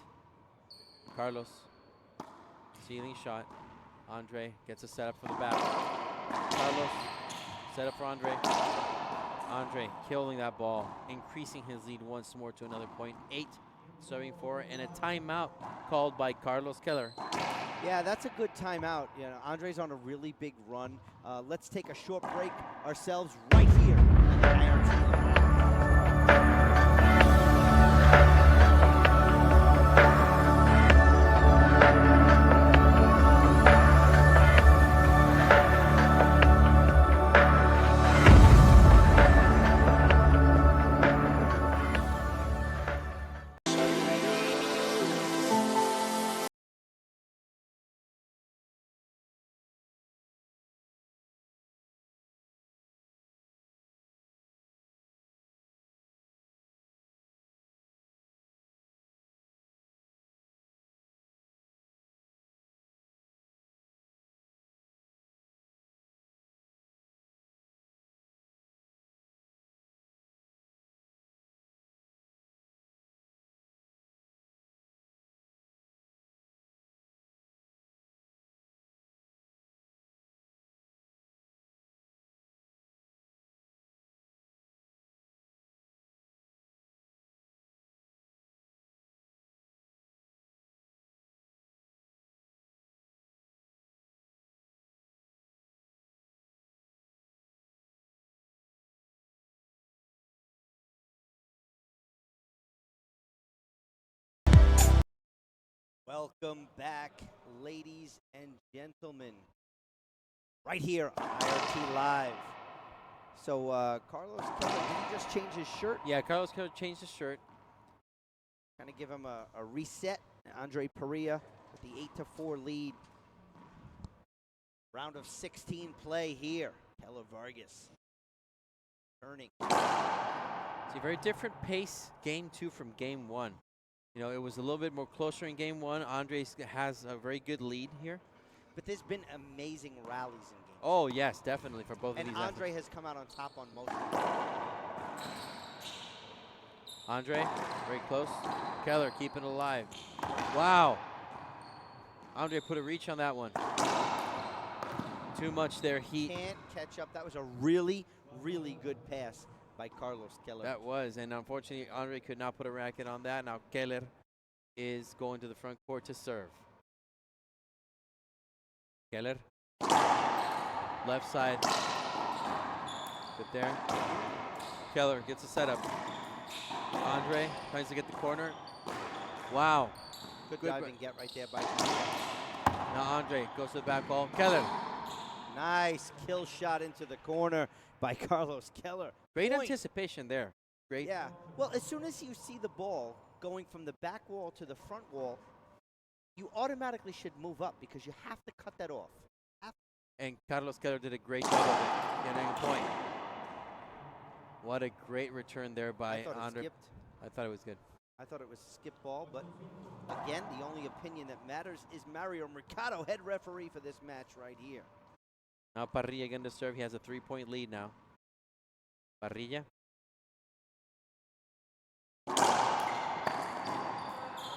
Carlos. Ceiling shot. Andree gets a setup from the back. Carlos. Setup for Andree. Andree killing that ball, increasing his lead once more to another point. 8 serving 4, and a timeout called by Carlos Keller. Yeah, that's a good timeout. You know, Andree's on a really big run. Let's take a short break ourselves right here on the IRT. Welcome back, ladies and gentlemen. Right here on IRT Live. So, Carlos Keller, did he just change his shirt? Yeah, Carlos Keller changed his shirt. Kind of give him a reset. Andree Parrilla with the 8-4 lead. Round of 16 play here. Keller Vargas turning. It's a very different pace, game 2 from game 1. You know, it was a little bit more closer in game 1. Andree has a very good lead here. But there's been amazing rallies in game. Oh, yes, definitely for both of And these Andree athletes. has come out on top on most of them. Andree, very close. Keller keeping it alive. Wow. Andree put a reach on that one. Too much there. He Can't catch up. That was a really, really good pass by Carlos Keller. That was, and unfortunately, Andree could not put a racket on that. Now Keller is going to the front court to serve. Keller, left side, good there. Keller gets a setup. Andree tries to get the corner. Wow. Good Good diving get right there by Now Andree goes to the back wall. Keller, Nice kill shot into the corner by Carlos Keller. great Point. anticipation there. Great. Yeah. Well, as soon as you see the ball going from the back wall to the front wall, you automatically should move up because you have to cut that off. And Carlos Keller did a great job of it, getting a point. What a great return there by I thought it Andree. skipped. I thought it was good. I thought it was a skip ball, but again, the only opinion that matters is Mario Mercado, head referee for this match right here. Now Parrilla again to serve. He has a 3-point lead now. Parrilla.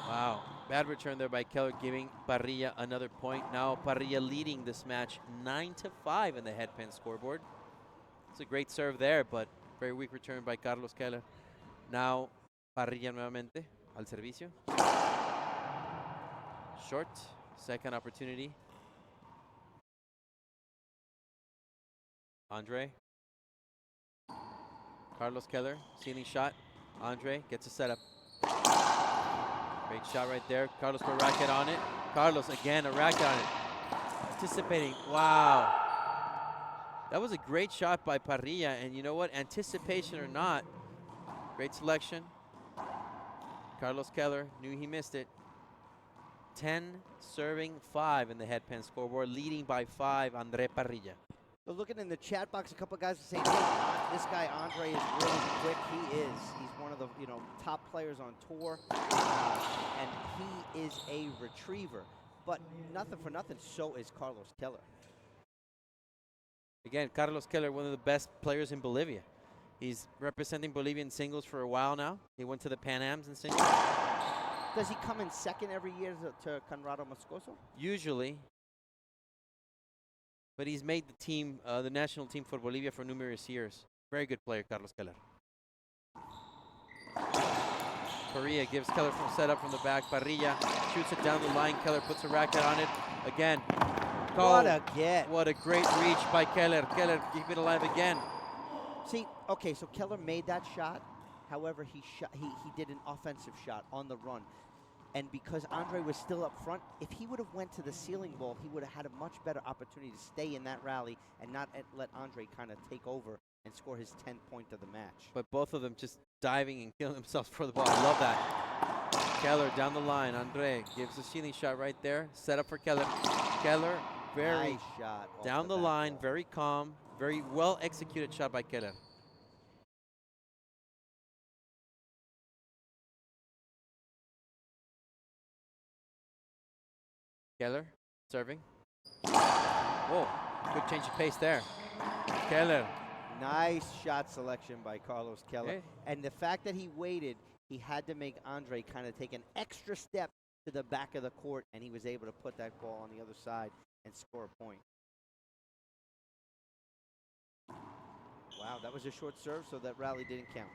Wow. Bad return there by Keller, giving Parrilla another point. Now Parrilla leading this match 9-5 in the headpin scoreboard. It's a great serve there, but very weak return by Carlos Keller. Now Parrilla nuevamente al servicio. Short. Second opportunity. Andree. Carlos Keller, ceiling shot. Andree gets a setup. Great shot right there. Carlos put a racket on it. Carlos again, a racket on it. Anticipating. Wow. That was a great shot by Parrilla, and you know what? Anticipation or not, great selection. Carlos Keller knew he missed it. 10 serving 5 in the headpin scoreboard, leading by 5, Andree Parrilla. So looking in the chat box, a couple of guys are saying, hey, this guy Andree is really quick. He is. He's one of the top players on tour, and he is a retriever. But nothing for nothing, so is Carlos Keller. Again, Carlos Keller, one of the best players in Bolivia. He's representing Bolivian singles for a while now. He went to the Pan Ams in singles. Does he come in second every year to Conrado Moscoso? Usually. But he's made the team, the national team for Bolivia for numerous years. Very good player, Carlos Keller. Parrilla gives Keller from setup from the back. Parrilla shoots it down the line. Keller puts a racket on it. Again. What a get. What a great reach by Keller. Keller keep it alive again. See, okay, so Keller made that shot. However, he did an offensive shot on the run. And because Andree was still up front, if he would have went to the ceiling ball, he would have had a much better opportunity to stay in that rally and not let Andree kind of take over and score his 10th point of the match. But both of them just diving and killing themselves for the ball. I love that. Keller down the line. Andree gives a ceiling shot right there. Set up for Keller. Keller, very nice shot off down the back line, wall. very calm, very well executed shot by Keller. Keller serving. Whoa, good change of pace there. Keller. Nice shot selection by Carlos Keller. Okay. And the fact that he waited, he had to make Andree kind of take an extra step to the back of the court, and he was able to put that ball on the other side and score a point. Wow, that was a short serve, so that rally didn't count.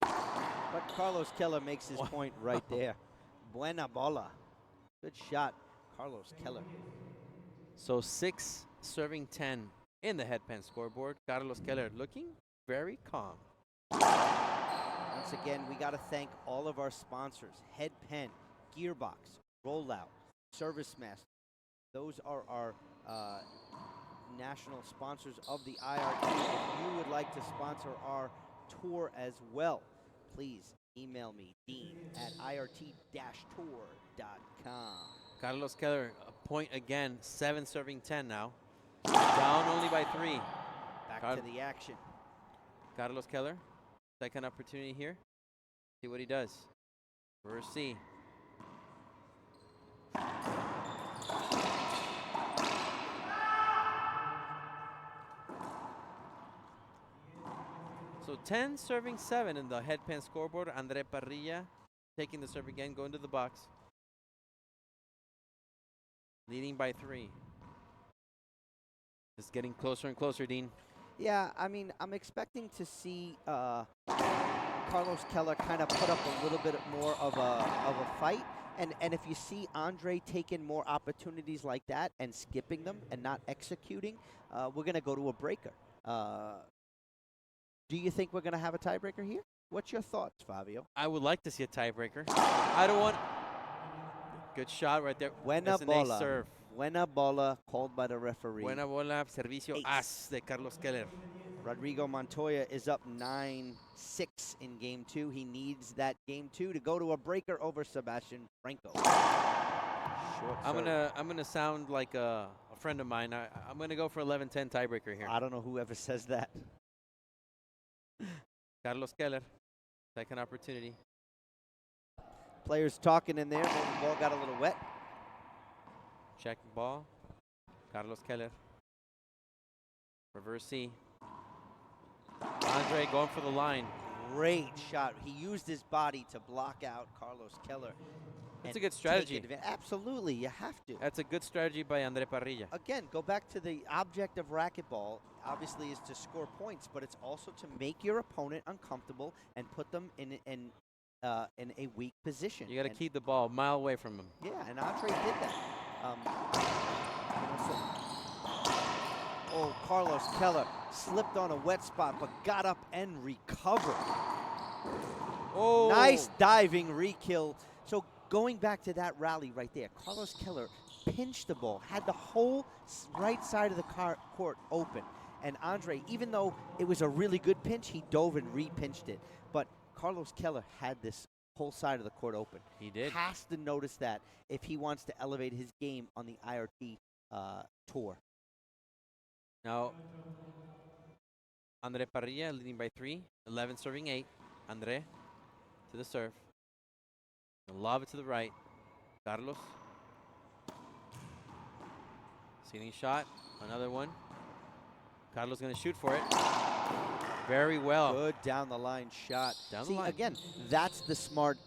But Carlos Keller makes his point right there. Buena bola. Good shot, Carlos Keller. So 6 serving 10 in the headpan scoreboard. Carlos Keller looking very calm. Once again, we got to thank all of our sponsors. Headpen, Gearbox, Rollout, Service Master. Those are our national sponsors of the IRT. If you would like to sponsor our tour as well, please email me, dean@irt-tour.com. Carlos Keller, a point again, 7 serving 10 now. Down only by 3. Back to the action. Carlos Keller, second opportunity here. See what he does. Reverse C. So 10 serving 7 in the headpan scoreboard. Andree Parrilla taking the serve again, going to the box. Leading by 3. It's getting closer and closer, Dean. Yeah, I mean, I'm expecting to see Carlos Keller kind of put up a little bit more of a fight. And if you see Andree taking more opportunities like that and skipping them and not executing, we're going to go to a breaker. Do you think we're going to have a tiebreaker here? What's your thoughts, Fabio? I would like to see a tiebreaker. I don't want... Good shot right there. Buena That's an ace bola. serve. Buena bola called by the referee. Buena bola, servicio Ace. as de Carlos Keller. Rodrigo Montoya is up 9-6 in game 2. He needs that game 2 to go to a breaker over Sebastian Franco. Short I'm serve. gonna sound like a friend of mine. I'm gonna go for 11-10 tiebreaker here. I don't know whoever says that. Carlos Keller, second opportunity. Players talking in there. Maybe the ball got a little wet. Check ball. Carlos Keller. Reverse C. Andree going for the line. Great shot. He used his body to block out Carlos Keller. That's and a good strategy. take Absolutely, you have to. That's a good strategy by Andree Parrilla. Again, go back to the object of racquetball. Obviously, is to score points, but it's also to make your opponent uncomfortable and put them in a weak position. You got to keep the ball a mile away from him. Yeah, and Andree did that. Oh, Carlos Keller slipped on a wet spot, but got up and recovered. Oh, Nice diving re-kill. So going back to that rally right there, Carlos Keller pinched the ball, had the whole right side of the court open. And Andree, even though it was a really good pinch, he dove and re-pinched it. But Carlos Keller had this whole side of the court open. He did. Has to notice that if he wants to elevate his game on the IRT tour. Now, Andree Parrilla leading by 3, 11 serving 8. Andree to the serve. Lob it to the right. Carlos. Ceiling shot. Another one. Carlos going to shoot for it. Very well. Good down the line shot. Down the See, line. again, that's the smart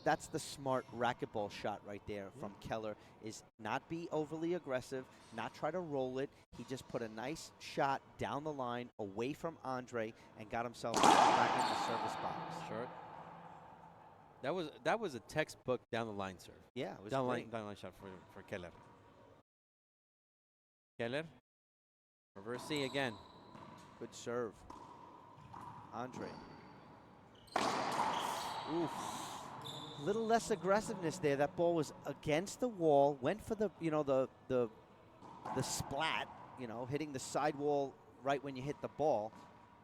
racquetball shot right there from Keller, is not be overly aggressive, not try to roll it. He just put a nice shot down the line away from Andree and got himself back in the service box. Short. That was a textbook down the line serve. Yeah, it was Down the great. line shot for Keller. Keller. Reverse C again. Good serve. Andree. Oof. Little less aggressiveness there. That ball was against the wall. Went for the the splat. Hitting the sidewall right when you hit the ball,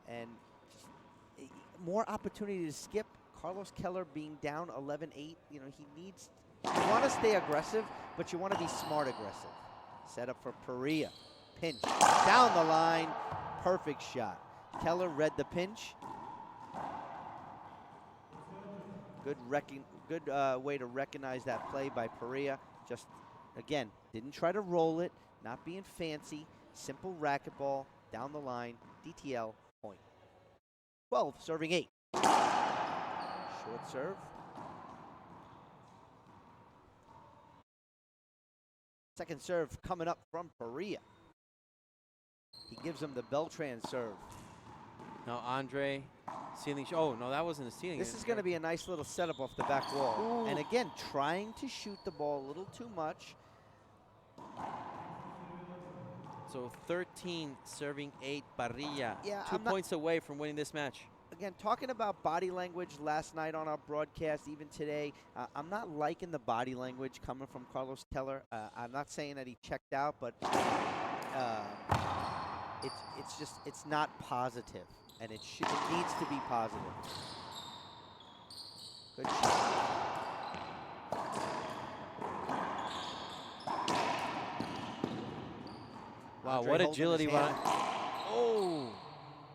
and just, more opportunity to skip. Carlos Keller being down 11-8. He needs. You want to stay aggressive, but you want to be smart aggressive. Set up for Parrilla. Pinch down the line. Perfect shot. Keller read the pinch. Good way to recognize that play by Parrilla. Just, again, didn't try to roll it, not being fancy. Simple racquetball, down the line, DTL, point. 12, serving 8. Short serve. Second serve coming up from Parrilla. He gives him the Beltran serve. Now Andree, ceiling. Oh, no, that wasn't a ceiling. This is going to be a nice little setup off the back wall. Ooh. And again, trying to shoot the ball a little too much. So 13 serving 8, Parrilla. Yeah, 2 I'm not- points away from winning this match. again, talking about body language last night on our broadcast, even today, I'm not liking the body language coming from Carlos Keller. I'm not saying that he checked out, but it's not positive, and it needs to be positive. Good shot. Wow, Andree what holding agility his by... hand. Oh!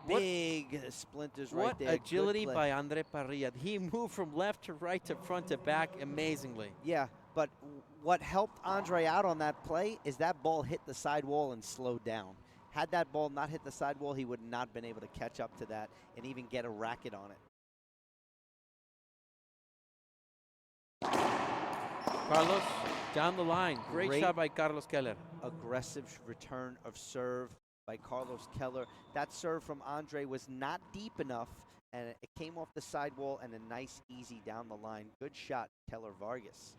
Big splinters right there. What Good agility play. by Andree Parrilla. He moved from left to right to front to back amazingly. Yeah, but what helped Andree out on that play is that ball hit the sidewall and slowed down. Had that ball not hit the sidewall, he would not have been able to catch up to that and even get a racket on it. Carlos, down the line. Great shot by Carlos Keller. Aggressive return of serve by Carlos Keller. That serve from Andree was not deep enough, and it came off the sidewall and a nice, easy down the line. Good shot, Keller Vargas.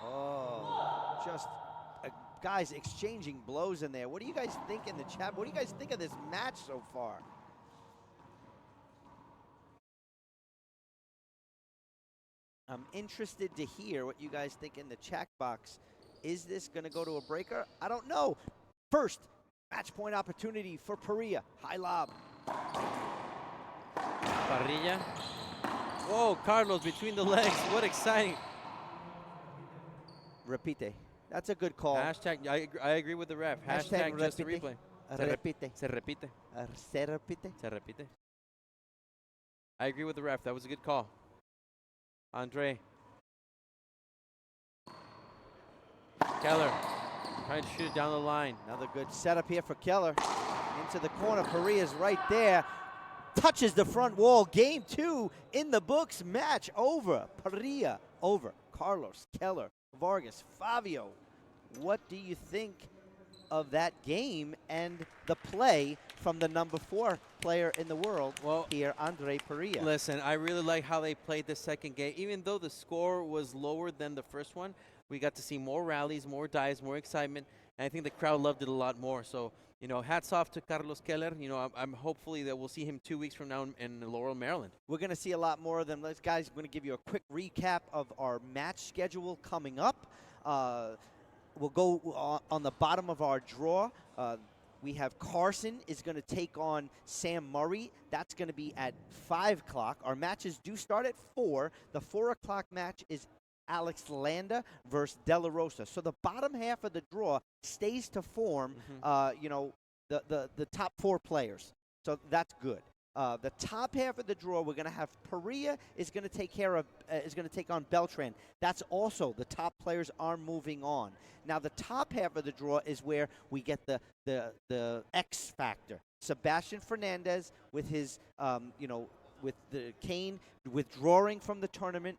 Oh, just guys exchanging blows in there. What do you guys think in the chat? What do you guys think of this match so far? I'm interested to hear what you guys think in the chat box. Is this going to go to a breaker? I don't know. First, match point opportunity for Parrilla. High lob. Parrilla. Whoa, Carlos between the legs. What exciting. Repite. That's a good call. Hashtag, I agree with the ref. Hashtag just a replay. Repite. Se repite. Se repite. Se repite. I agree with the ref. That was a good call. Andree. Keller trying to shoot it down the line. Another good setup here for Keller. Into the corner. Parilla's right there. Touches the front wall. Game 2 in the books. Match over. Parrilla over. Carlos Keller. Vargas. Fabio. What do you think of that game and the play from the number 4 player in the world here, Andree Parrilla? Listen, I really like how they played the second game. Even though the score was lower than the first one, we got to see more rallies, more dives, more excitement, and I think the crowd loved it a lot more. So, you know, hats off to Carlos Keller. You know, I'm hopefully that we'll see him 2 weeks from now in Laurel, Maryland. We're going to see a lot more of them. Guys, I'm going to give you a quick recap of our match schedule coming up. We'll go on the bottom of our draw. We have Carson is going to take on Sam Murray. That's going to be at 5 o'clock. Our matches do start at 4. The 4 o'clock match is Alex Landa versus De La Rosa. So the bottom half of the draw stays to form, you know, the top 4 players. So that's good. The top half of the draw, we're going to have Parrilla is going to take on Beltran. That's also the top players are moving on. Now the top half of the draw is where we get the X factor. Sebastian Fernandez with his you know, with the Kane withdrawing from the tournament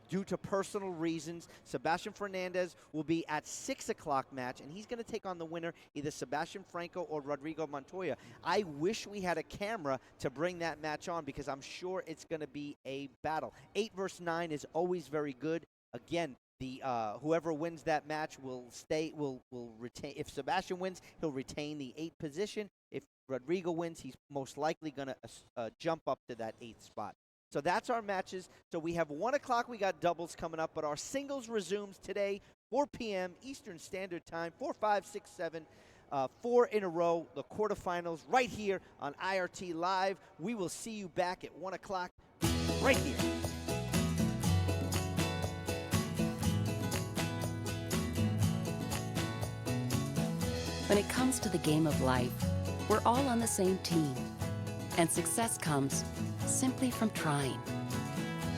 due to personal reasons. Sebastian Fernandez will be at 6 o'clock match, and he's going to take on the winner, either Sebastian Franco or Rodrigo Montoya. I wish we had a camera to bring that match on because I'm sure it's going to be a battle. 8 versus 9 is always very good. Again, the whoever wins that match will retain. If Sebastian wins, he'll retain the 8th position. If Rodrigo wins, he's most likely going to jump up to that 8th spot. So that's our matches. So we have 1 o'clock. We got doubles coming up, but our singles resumes today, 4 p.m. Eastern Standard Time, 4, 5, 6, 7, 4 in a row, the quarterfinals right here on IRT Live. We will see you back at 1 o'clock right here. When it comes to the game of life, we're all on the same team. And success comes simply from trying.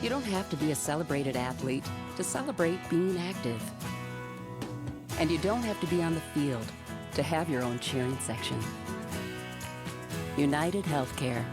You don't have to be a celebrated athlete to celebrate being active. And you don't have to be on the field to have your own cheering section. United Healthcare.